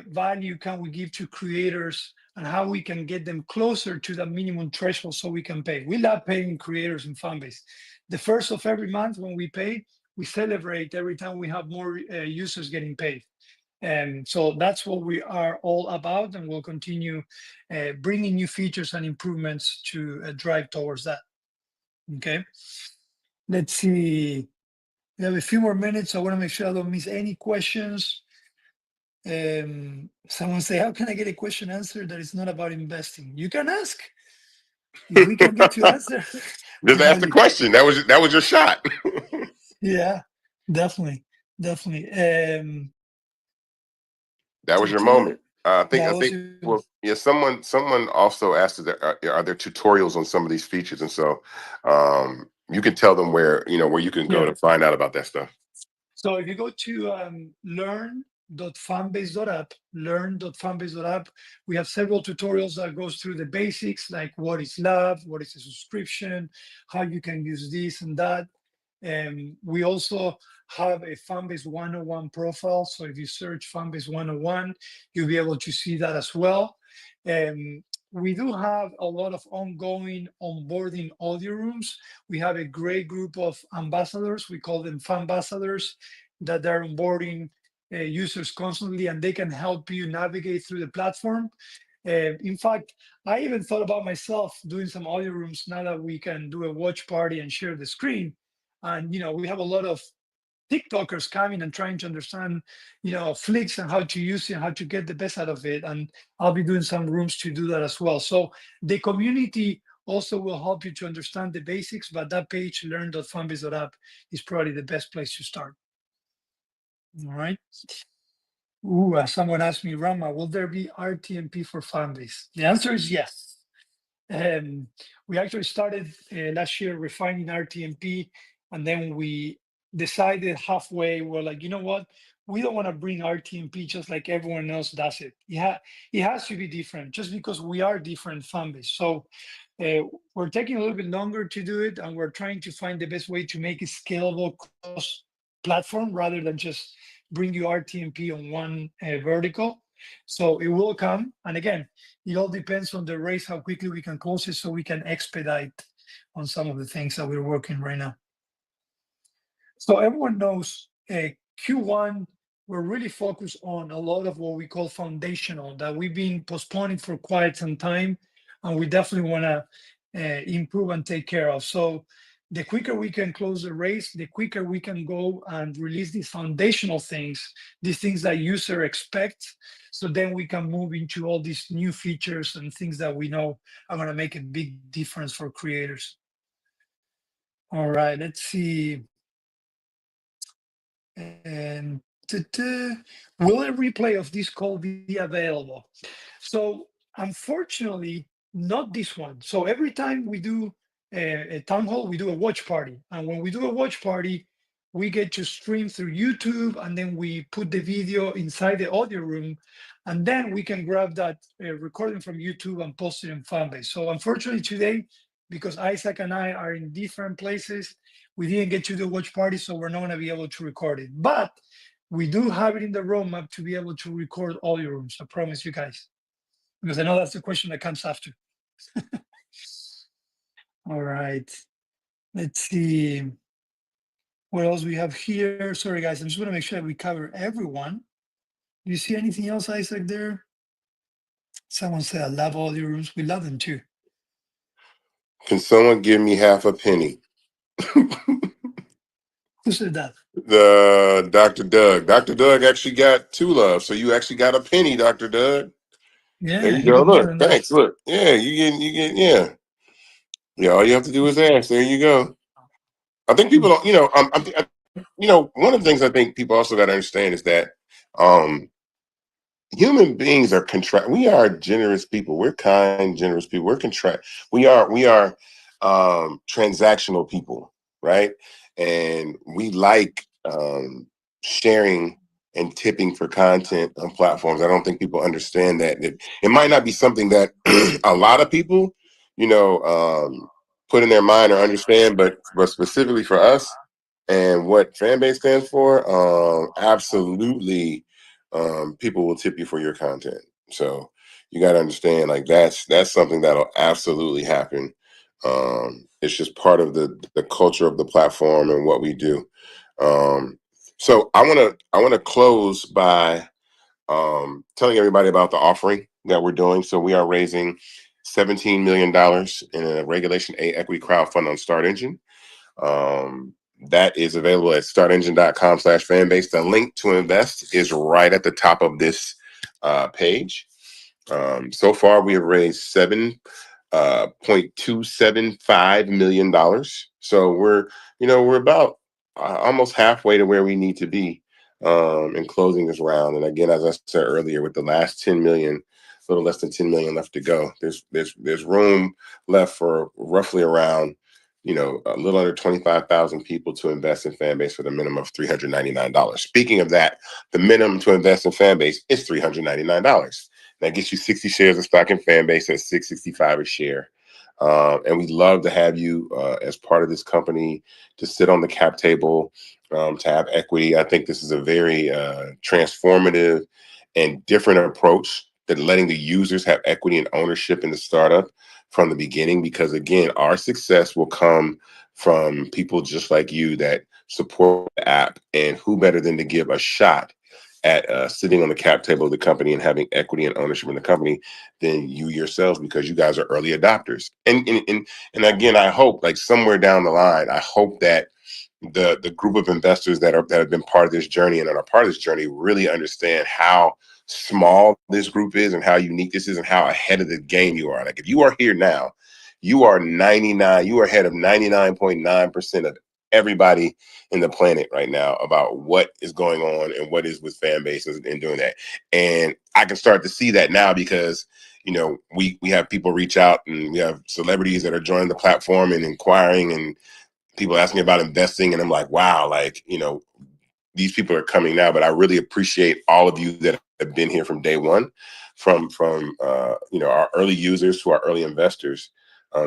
value can we give to creators and how we can get them closer to the minimum threshold so we can pay. We love paying creators in Fanbase. The first of every month when we pay, we celebrate every time we have more users getting paid. And so that's what we are all about, and we'll continue bringing new features and improvements to drive towards that. Okay, let's see. We have a few more minutes. I want to make sure I don't miss any questions. Someone say, how can I get a question answered that is not about investing? You can ask. If we can get to answer, Just ask the question. That was your shot. Yeah, definitely, definitely. That was your moment. I think. That I was think. Well, yeah. Someone also asked, are there tutorials on some of these features? And so, you can tell them where you can go yeah. to find out about that stuff. So if you go to learn.fanbase.app, we have several tutorials that goes through the basics, like what is love, what is a subscription, how you can use this and that. And we also have a Fanbase 101 profile. So if you search Fanbase 101, you'll be able to see that as well. we do have a lot of ongoing onboarding audio rooms. We have a great group of ambassadors. We call them fan ambassadors that are onboarding users constantly, and they can help you navigate through the platform. In fact, I even thought about myself doing some audio rooms now that we can do a watch party and share the screen. And we have a lot of TikTokers coming and trying to understand, flicks and how to use it and how to get the best out of it. And I'll be doing some rooms to do that as well. So the community also will help you to understand the basics, but that page, learn.fanbase.app, is probably the best place to start. All right. Ooh, someone asked me, Rama, will there be RTMP for Fanbase? The answer is yes. Um, we actually started last year refining our TMP, and then we decided halfway, we're like, you know what? We don't want to bring our TMP just like everyone else does it. It has to be different just because we are different fan base. So we're taking a little bit longer to do it, and we're trying to find the best way to make it scalable cross platform rather than just bring you RTMP on one vertical. So it will come. And again, it all depends on the race, how quickly we can close it so we can expedite on some of the things that we're working right now. So everyone knows Q1, we're really focused on a lot of what we call foundational that we've been postponing for quite some time, and we definitely want to improve and take care of. So the quicker we can close the race, the quicker we can go and release these foundational things, these things that user expect. So then we can move into all these new features and things that we know are going to make a big difference for creators. All right, let's see. And will a replay of this call be available? So unfortunately, not this one. So every time we do a town hall, we do a watch party. And when we do a watch party, we get to stream through YouTube, and then we put the video inside the audio room. And then we can grab that recording from YouTube and post it in Fanbase. So unfortunately today, because Isaac and I are in different places, we didn't get to the watch party, so we're not going to be able to record it. But we do have it in the roadmap to be able to record audio rooms. I promise you guys, because I know that's the question that comes after. All right. Let's see what else we have here. Sorry, guys. I'm just going to make sure that we cover everyone. Do you see anything else, Isaac, there? Someone said, I love audio rooms. We love them too. Can someone give me half a penny? Who said that? The Dr. Doug. Dr. Doug actually got two love, so you actually got a penny, Dr. Doug. Yeah, There you he go. got more Look, than that. thanks. Look, yeah, yeah. Yeah, all you have to do is ask. There you go. I think people don't, one of the things I think people also got to understand is that human beings are we are generous people. We're kind, generous people. We are transactional people, right? And we like sharing and tipping for content on platforms. I don't think people understand that. It might not be something that a lot of people, put in their mind or understand, but specifically for us and what Fanbase stands for, absolutely, people will tip you for your content. So you got to understand, like that's something that'll absolutely happen. It's just part of the culture of the platform and what we do. So I want to close by telling everybody about the offering that we're doing. So we are raising $17 million in a Regulation A equity crowdfund on Start Engine. That is available at startengine.com/fanbase. The link to invest is right at the top of this page. So far, we have raised $7.275 million. So we're about almost halfway to where we need to be in closing this round. And again, as I said earlier, with the last 10 million, a little less than 10 million left to go, there's room left for roughly around a little under 25,000 people to invest in Fanbase for the minimum of $399. Speaking of that, the minimum to invest in Fanbase is $399. That gets you 60 shares of stock in Fanbase at $665 a share. And we'd love to have you as part of this company to sit on the cap table, to have equity. I think this is a very transformative and different approach that letting the users have equity and ownership in the startup from the beginning, because again, our success will come from people just like you that support the app. And who better than to give a shot at sitting on the cap table of the company and having equity and ownership in the company than you yourselves, because you guys are early adopters. And again, I hope, like, somewhere down the line, I hope that the group of investors that have been part of this journey and are part of this journey really understand how small this group is and how unique this is and how ahead of the game you are. Like, if you are here now, you are 99, you are ahead of 99.9% of everybody in the planet right now about what is going on and what is with Fanbase and doing that. And I can start to see that now because, you know, we have people reach out and we have celebrities that are joining the platform and inquiring, and people asking about investing. And I'm like, wow, like, you know, these people are coming now. But I really appreciate all of you that have been here from day one, from you know, our early users to our early investors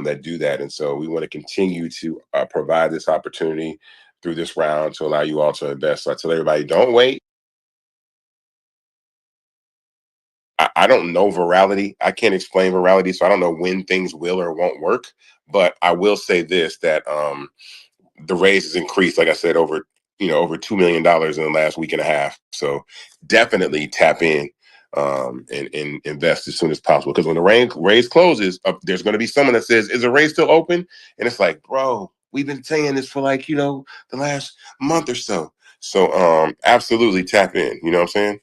that do that. And so we want to continue to provide this opportunity through this round to allow you all to invest. So I tell everybody, don't wait. I don't know virality. I can't explain virality, so I don't know when things will or won't work. But I will say this, that the raise has increased, like I said, over, you know, over $2 million in the last week and a half. So definitely tap in and invest as soon as possible. Because when the raise closes, there's going to be someone that says, "Is the raise still open?" And it's like, bro, we've been saying this for, like, you know, the last month or so. So absolutely tap in. You know what I'm saying?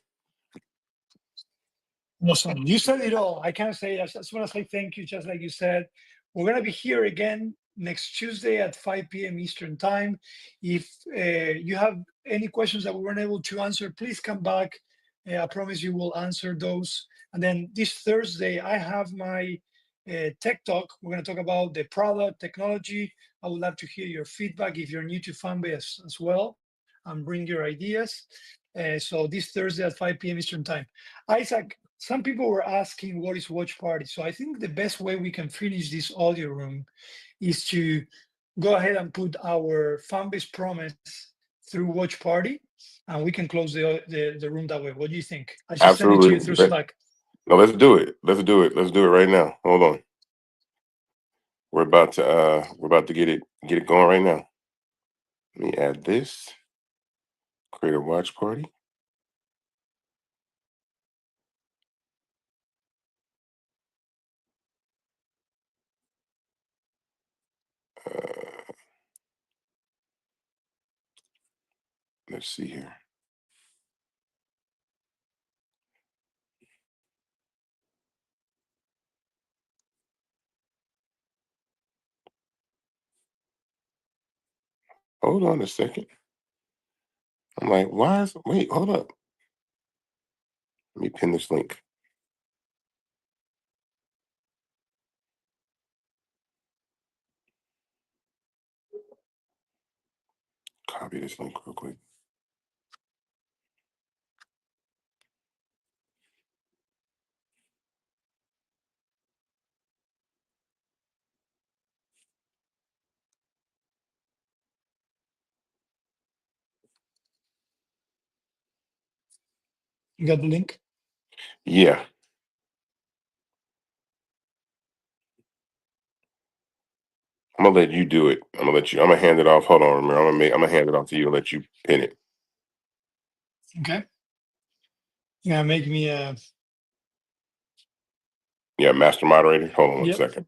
Awesome. You said it all. I can't say. I just want to say thank you. Just like you said, we're gonna be here again next Tuesday at 5 p.m. Eastern time. If you have any questions that we weren't able to answer, please come back. I promise you will answer those. And then this Thursday, I have my tech talk. We're gonna talk about the product technology. I would love to hear your feedback if you're new to Fanbase as well, and bring your ideas. So this Thursday at 5 p.m. Eastern time. Isaac, some people were asking what is watch party. So I think the best way we can finish this audio room is to go ahead and put our Fanbase promise through watch party, and we can close the room that way. What do you think? I should send it to you through Absolutely. Slack. No, let's do it. Let's do it. Let's do it right now. Hold on. We're about to get it going right now. Let me add this. Create a watch party. Uh, let's see here. Hold on a second. I'm like, wait, hold up. Let me pin this link. Copy this link real quick. You got the link? Yeah, I'm gonna let you do it. I'm gonna hand it off. Hold on, Ramiro. I'm gonna hand it off to you and let you pin it. Okay. Yeah, make me a. Yeah, master moderator. Hold on one Yep. second.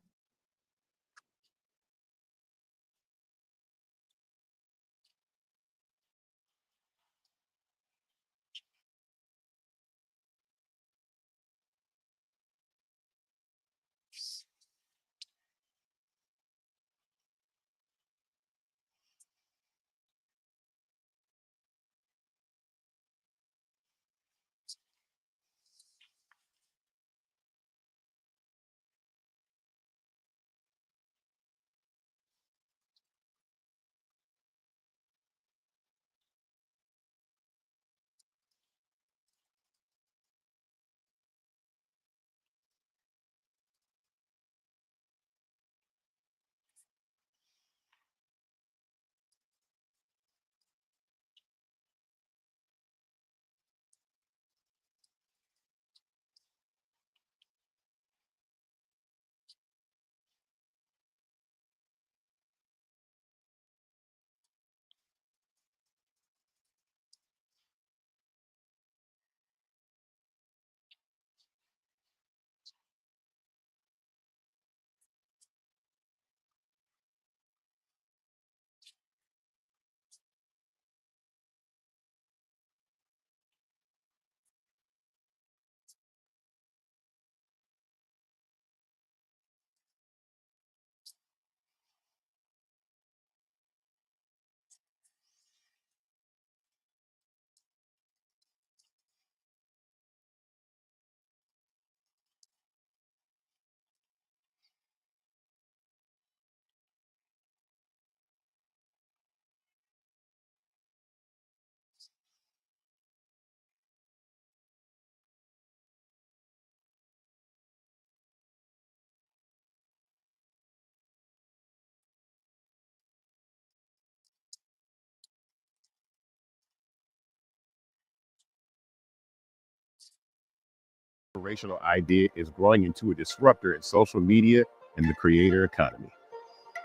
aspirational idea is growing into a disruptor in social media and the creator economy.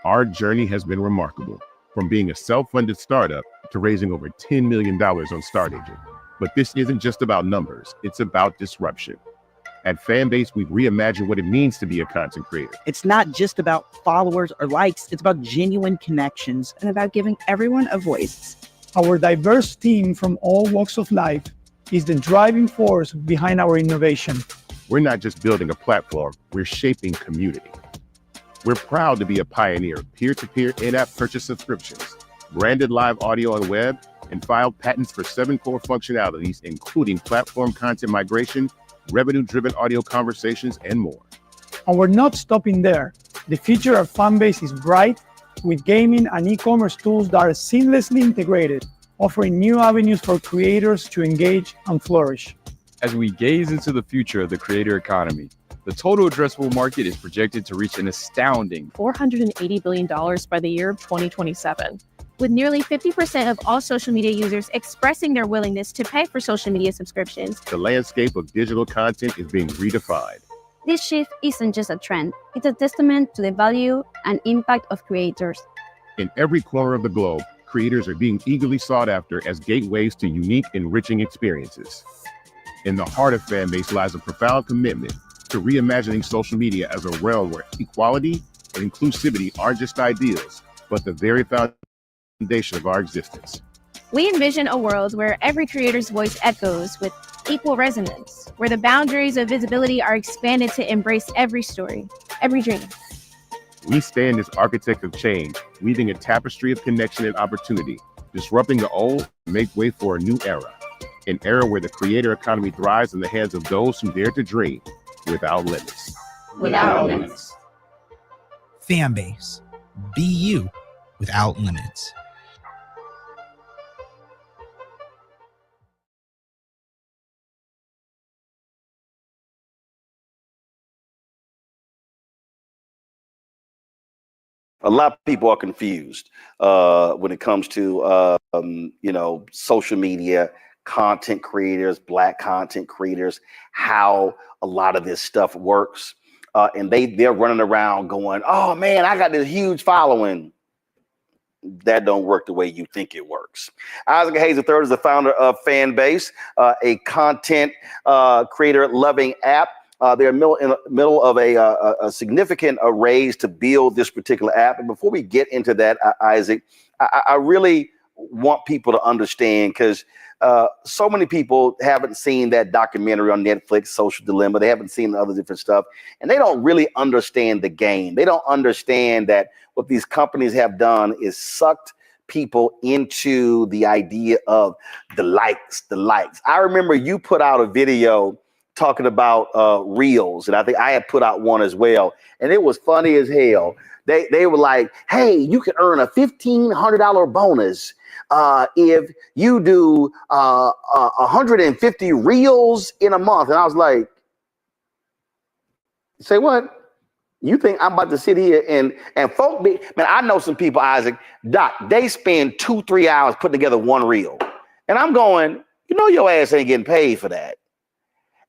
Our journey has been remarkable, from being a self-funded startup to raising over $10 million on StartAgent. But this isn't just about numbers, it's about disruption. At Fanbase, we've reimagined what it means to be a content creator. It's not just about followers or likes, it's about genuine connections and about giving everyone a voice. Our diverse team from all walks of life is the driving force behind our innovation. We're not just building a platform, we're shaping community. We're proud to be a pioneer of peer-to-peer in-app purchase subscriptions, branded live audio and web, and filed patents for 7 core functionalities, including platform content migration, revenue-driven audio conversations, and more. And we're not stopping there. The future of Fanbase is bright, with gaming and e-commerce tools that are seamlessly integrated, offering new avenues for creators to engage and flourish. As we gaze into the future of the creator economy, the total addressable market is projected to reach an astounding $480 billion by the year of 2027. With nearly 50% of all social media users expressing their willingness to pay for social media subscriptions, The landscape of digital content is being redefined. this shift isn't just a trend, it's a testament to the value and impact of creators. In every corner of the globe, creators are being eagerly sought after as gateways to unique, enriching experiences. In the heart of Fanbase lies a profound commitment to reimagining social media as a realm where equality and inclusivity aren't just ideals, but the very foundation of our existence. We envision a world where every creator's voice echoes with equal resonance, where the boundaries of visibility are expanded to embrace every story, every dream. We stand as architects of change, weaving a tapestry of connection and opportunity, disrupting the old to make way for a new era. An era where the creator economy thrives in the hands of those who dare to dream without limits. Without limits. Fanbase. Be you without limits. A lot of people are confused when it comes to social media, content creators, Black content creators, how a lot of this stuff works. And they're running around going, oh man, I got this huge following. That don't work the way you think it works. Isaac Hayes III is the founder of Fanbase, a content creator loving app. They're in the middle of a significant raise to build this particular app. And before we get into that, Isaac, I really want people to understand, because so many people haven't seen that documentary on Netflix, Social Dilemma. They haven't seen the other different stuff, and they don't really understand the game. They don't understand that what these companies have done is sucked people into the idea of the likes. I remember you put out a video talking about reels, and I think I had put out one as well, and it was funny as hell. They were like, hey, you can earn a $1,500 bonus if you do 150 reels in a month. And I was like, say what? You think I'm about to sit here and folk be, man, I know some people, Isaac, Doc, they spend 2-3 hours putting together one reel. And I'm going, your ass ain't getting paid for that.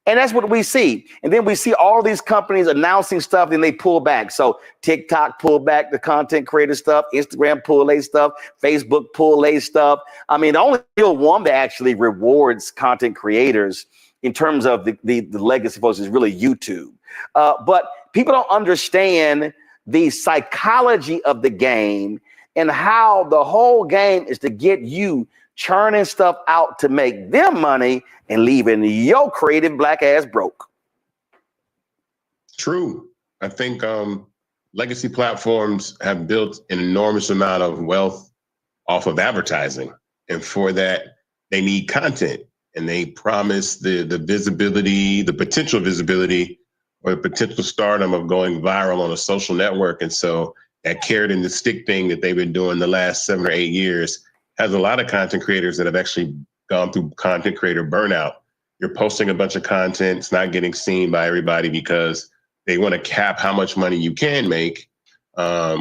And that's what we see. And then we see all these companies announcing stuff, then they pull back. So TikTok pull back the content creator stuff, Instagram pull their stuff, Facebook pull their stuff. I mean, the only real one that actually rewards content creators in terms of the legacy folks is really YouTube. But people don't understand the psychology of the game and how the whole game is to get you churning stuff out to make them money and leaving your creative Black ass broke. True. I think legacy platforms have built an enormous amount of wealth off of advertising. And for that, they need content. And they promise the visibility, the potential visibility, or the potential stardom of going viral on a social network. And so that carrot and the stick thing that they've been doing the last 7 or 8 years has a lot of content creators that have actually gone through content creator burnout. You're posting a bunch of content, it's not getting seen by everybody because they want to cap how much money you can make,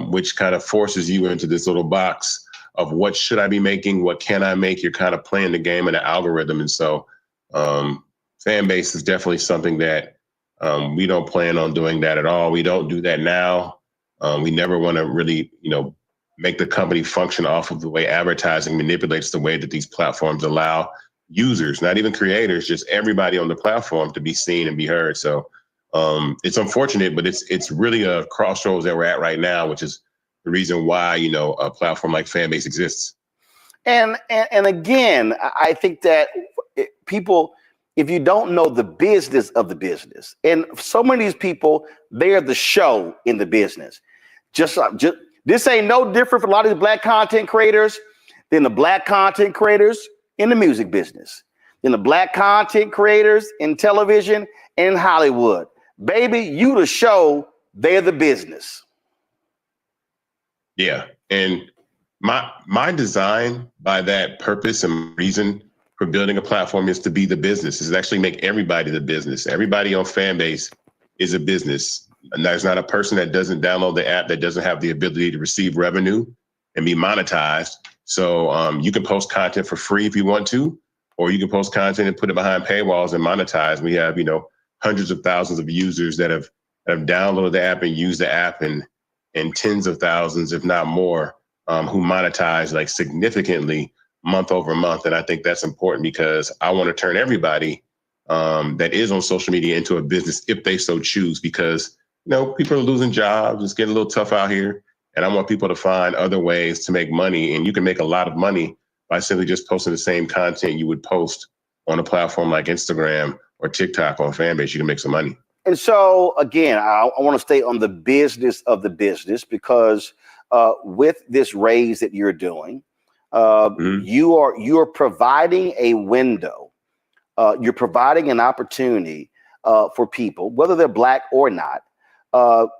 which kind of forces you into this little box of what should I be making, what can I make? You're kind of playing the game in an algorithm. And so Fanbase is definitely something that We don't plan on doing that at all. We don't do that now. We never want to really, make the company function off of the way advertising manipulates the way that these platforms allow users, not even creators, just everybody on the platform to be seen and be heard. So it's unfortunate, but it's really a crossroads that we're at right now, which is the reason why, a platform like Fanbase exists. And again, I think that people, if you don't know the business of the business, and so many of these people, they're the show in the business. Just this ain't no different for a lot of these black content creators than the black content creators in the music business, than the black content creators in television and in Hollywood. Baby, you the show, they're the business. Yeah, and my design by that purpose and reason for building a platform is to be the business, is actually make everybody the business. Everybody on Fanbase is a business. And there's not a person that doesn't download the app that doesn't have the ability to receive revenue and be monetized. So you can post content for free if you want to, or you can post content and put it behind paywalls and monetize. We have, hundreds of thousands of users that have downloaded the app and used the app, and tens of thousands, if not more, who monetize like significantly month over month. And I think that's important because I want to turn everybody that is on social media into a business if they so choose, because people are losing jobs. It's getting a little tough out here. And I want people to find other ways to make money. And you can make a lot of money by simply just posting the same content you would post on a platform like Instagram or TikTok on Fanbase. You can make some money. And so, again, I want to stay on the business of the business because with this raise that you're doing, you are providing a window. You're providing an opportunity for people, whether they're black or not,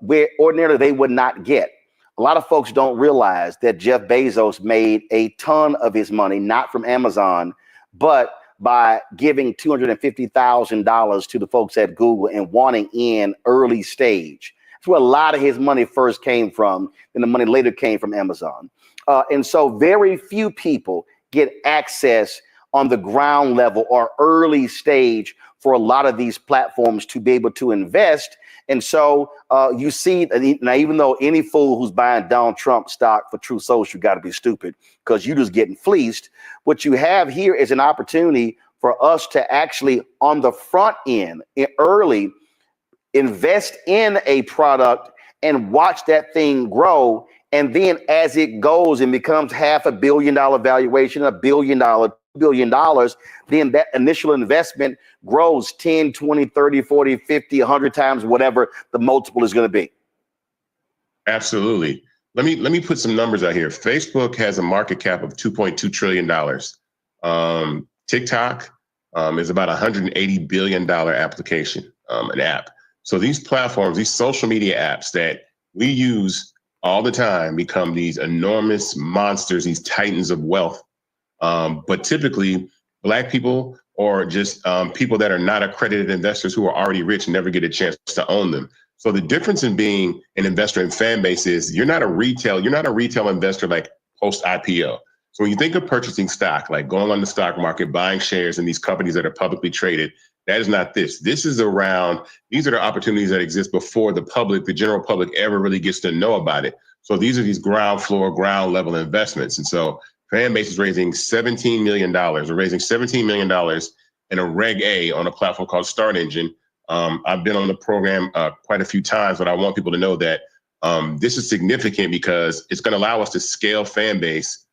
where ordinarily they would not get. A lot of folks don't realize that Jeff Bezos made a ton of his money, not from Amazon, but by giving $250,000 to the folks at Google and wanting in early stage. That's where a lot of his money first came from, and the money later came from Amazon. And so very few people get access on the ground level or early stage for a lot of these platforms to be able to invest. And so you see, now, even though any fool who's buying Donald Trump stock for True Social got to be stupid because you're just getting fleeced, what you have here is an opportunity for us to actually, on the front end, early, invest in a product and watch that thing grow. And then as it goes and becomes $500 million valuation, $1 billion, $2 billion, then that initial investment grows 10, 20, 30, 40, 50, 100 times, whatever the multiple is going to be. Absolutely. Let me put some numbers out here. Facebook has a market cap of $2.2 trillion. TikTok is about $180 billion application, an app. So these platforms, these social media apps that we use all the time become these enormous monsters, these titans of wealth. But typically, Black people or just people that are not accredited investors who are already rich never get a chance to own them. So the difference in being an investor in Fanbase is you're not a retail investor like post IPO. So when you think of purchasing stock, like going on the stock market, buying shares in these companies that are publicly traded, that is not this. This is around, these are the opportunities that exist before the public, the general public ever really gets to know about it. So these are these ground floor, ground level investments. And so Fanbase is raising $17 million. We're raising $17 million in a Reg A on a platform called Start Engine. I've been on the program quite a few times, but I want people to know that this is significant because it's going to allow us to scale Fanbase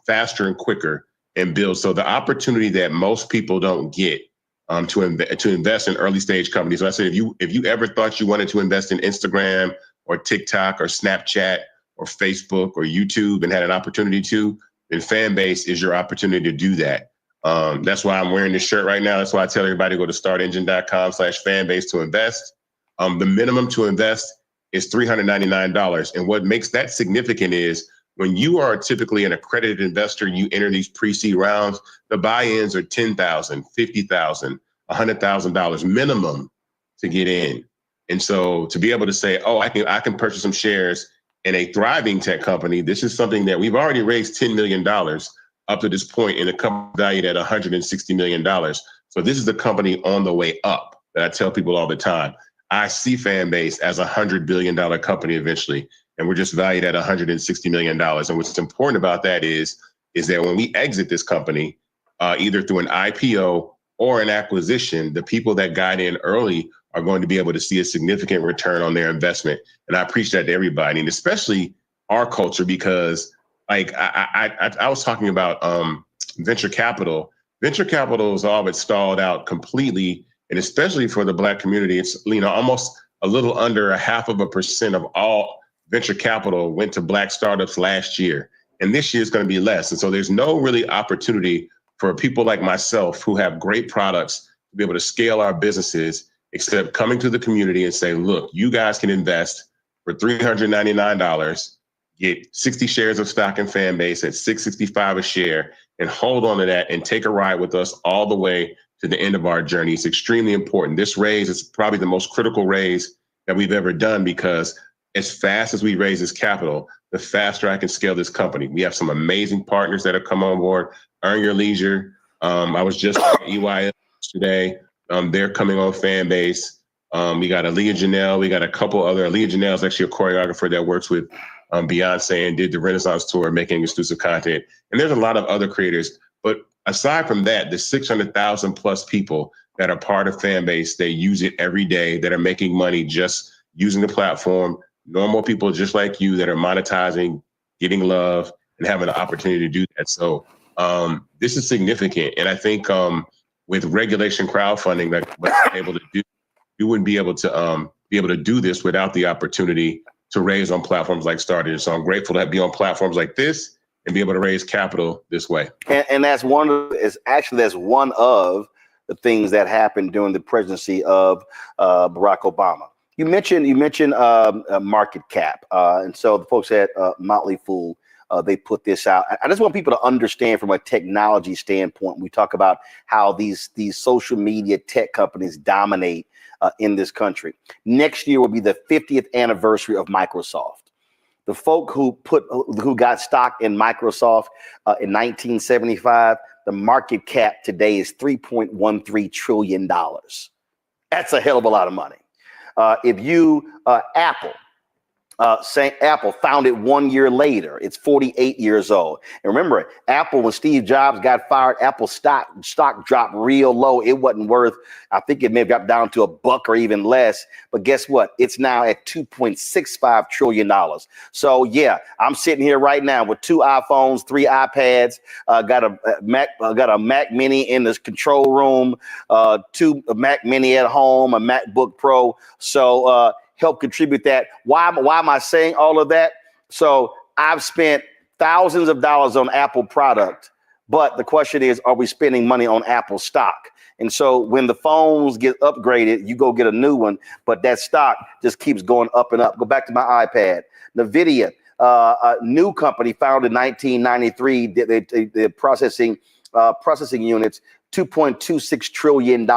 faster and quicker and build. So the opportunity that most people don't get to invest in early stage companies. So I said, if you ever thought you wanted to invest in Instagram or TikTok or Snapchat or Facebook or YouTube and had an opportunity to, then Fanbase is your opportunity to do that. That's why I'm wearing this shirt right now. That's why I tell everybody to go to startengine.com/fanbase to invest. The minimum to invest is $399. And what makes that significant is when you are typically an accredited investor, you enter these pre-seed rounds, the buy-ins are $10,000, $50,000, $100,000 minimum to get in. And so to be able to say, oh, I can purchase some shares in a thriving tech company, this is something that we've already raised $10 million up to this point in a company valued at $160 million. So this is the company on the way up. that I tell people all the time. I see Fanbase as $100 billion company eventually, and we're just valued at $160 million. And what's important about that is that when we exit this company, either through an IPO or an acquisition, the people that got in early are going to be able to see a significant return on their investment. And I preach that to everybody, and especially our culture, because like I was talking about venture capital. Venture capital is all but stalled out completely. And especially for the Black community, it's, you know, almost a little under 0.5% of all venture capital went to Black startups last year. And this year is going to be less. And so there's no really opportunity for people like myself who have great products to be able to scale our businesses, except coming to the community and say, look, you guys can invest for $399, get 60 shares of stock in Fanbase at $665 a share, and hold on to that and take a ride with us all the way to the end of our journey. It's extremely important. This raise is probably the most critical raise that we've ever done, because as fast as we raise this capital, the faster I can scale this company. We have some amazing partners that have come on board. Earn Your Leisure. I was just at EYL today. They're coming on Fanbase. We got Aaliyah Janelle. We got a couple other. Aaliyah Janelle is actually a choreographer that works with Beyonce and did the Renaissance tour making exclusive content. And there's a lot of other creators. But aside from that, the 600,000 plus people that are part of Fanbase, they use it every day, that are making money just using the platform. Normal people just like you that are monetizing, getting love, and having the opportunity to do that. So this is significant. And I think with regulation crowdfunding, like what we're able to do, you wouldn't be able to do this without the opportunity to raise on platforms like Started. So I'm grateful to be on platforms like this and be able to raise capital this way. And that's one of the things that happened during the presidency of Barack Obama. You mentioned market cap, and so the folks at Motley Fool, they put this out. I just want people to understand from a technology standpoint. We talk about how these social media tech companies dominate in this country. Next year will be the 50th anniversary of Microsoft. The folk who got stock in Microsoft in 1975, the market cap today is $3.13 trillion. That's a hell of a lot of money. If you Apple founded 1 year later, it's 48 years old. And remember, Apple, when Steve Jobs got fired, Apple stock dropped real low. It wasn't worth, I think it may have got down to $1 or even less. But guess what? It's now at $2.65 trillion. So yeah, I'm sitting here right now with 2 iPhones, 3 iPads, got a Mac Mini in this control room, 2 Mac Mini at home, a MacBook Pro. So help contribute that. Why am I saying all of that? So I've spent thousands of dollars on Apple product, but the question is, are we spending money on Apple stock? And so when the phones get upgraded, you go get a new one, but that stock just keeps going up and up. Go back to my iPad. NVIDIA, a new company founded in 1993, they're processing units, $2.26 trillion.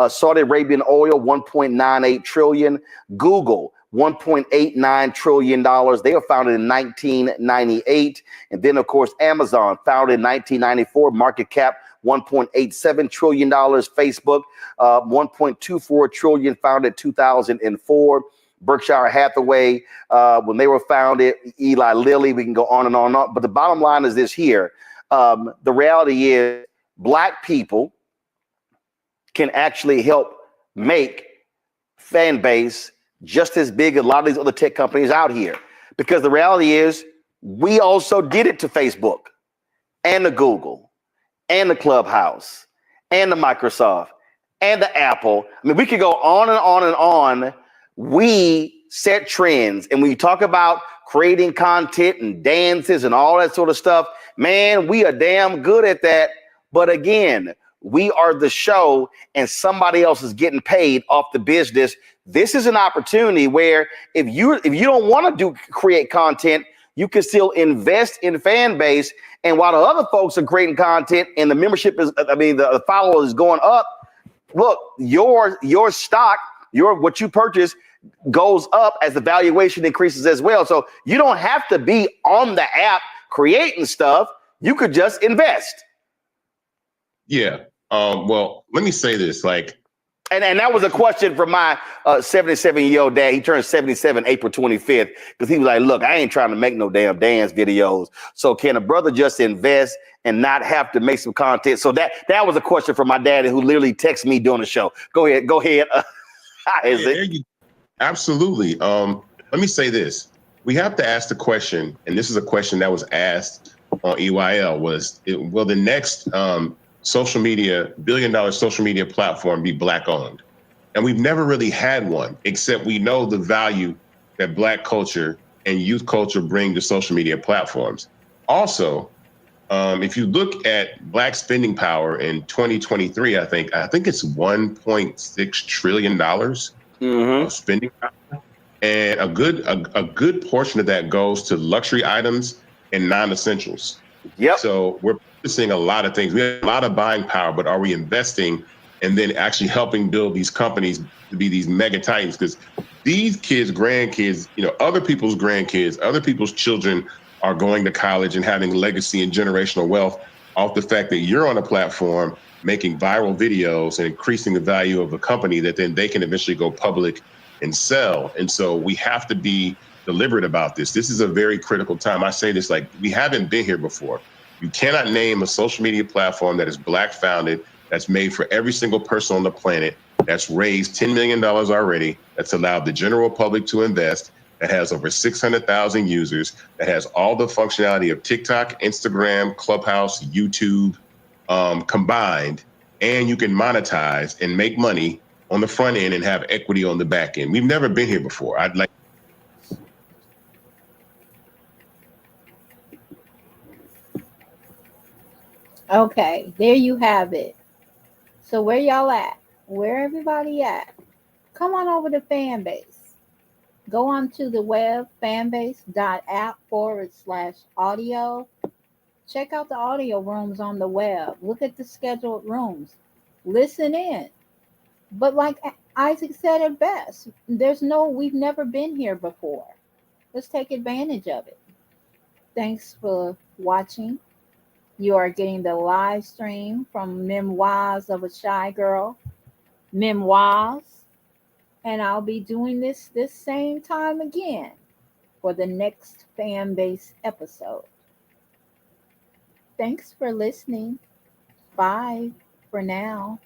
Saudi Arabian oil, $1.98 trillion. Google, $1.89 trillion. They were founded in 1998. And then, of course, Amazon, founded in 1994, market cap $1.87 trillion. Facebook, $1.24 trillion, founded 2004. Berkshire Hathaway, when they were founded, Eli Lilly, we can go on and on and on. But the bottom line is this here. The reality is Black people can actually help make Fanbase just as big as a lot of these other tech companies out here. Because the reality is we also did it to Facebook and the Google and the Clubhouse and the Microsoft and the Apple. I mean, we could go on and on and on. We set trends, and when you talk about creating content and dances and all that sort of stuff, man, we are damn good at that. But again, we are the show and somebody else is getting paid off the business. This is an opportunity where if you don't want to create content, you can still invest in Fanbase. And while the other folks are creating content and the membership the followers is going up, look, your stock, what you purchase goes up as the valuation increases as well. So you don't have to be on the app creating stuff. You could just invest. Yeah. Well, let me say this, like, And that was a question from my 77-year-old dad. He turned 77 April 25th because he was like, look, I ain't trying to make no damn dance videos. So can a brother just invest and not have to make some content? So that was a question from my daddy who literally texted me during the show. Go ahead. Absolutely. Let me say this. We have to ask the question, and this is a question that was asked on EYL, will the next billion-dollar social media platform be Black owned? And we've never really had one, except we know the value that Black culture and youth culture bring to social media platforms. Also, if you look at Black spending power in 2023, I think it's $1.6 trillion of spending power. And a good portion of that goes to luxury items and non-essentials. Yep. So we're purchasing a lot of things. We have a lot of buying power, but are we investing and then actually helping build these companies to be these mega titans? Because these kids, grandkids, other people's grandkids, other people's children are going to college and having legacy and generational wealth off the fact that you're on a platform making viral videos and increasing the value of a company that then they can eventually go public and sell. And so we have to be deliberate about this. This is a very critical time. I say this like we haven't been here before. You cannot name a social media platform that is Black founded, that's made for every single person on the planet, that's raised $10 million already, that's allowed the general public to invest, that has over 600,000 users, that has all the functionality of TikTok, Instagram, Clubhouse, YouTube combined, and you can monetize and make money on the front end and have equity on the back end. We've never been here before. Okay, there you have it. So where y'all at? Where everybody at? Come on over to Fanbase. Go onto the web, fanbase.app/audio. Check out the audio rooms on the web. Look at the scheduled rooms. Listen in. But like Isaac said it best, we've never been here before. Let's take advantage of it. Thanks for watching. You are getting the live stream from Memoirs of a Shy Girl. Memoirs. And I'll be doing this same time again for the next Fanbase episode. Thanks for listening. Bye for now.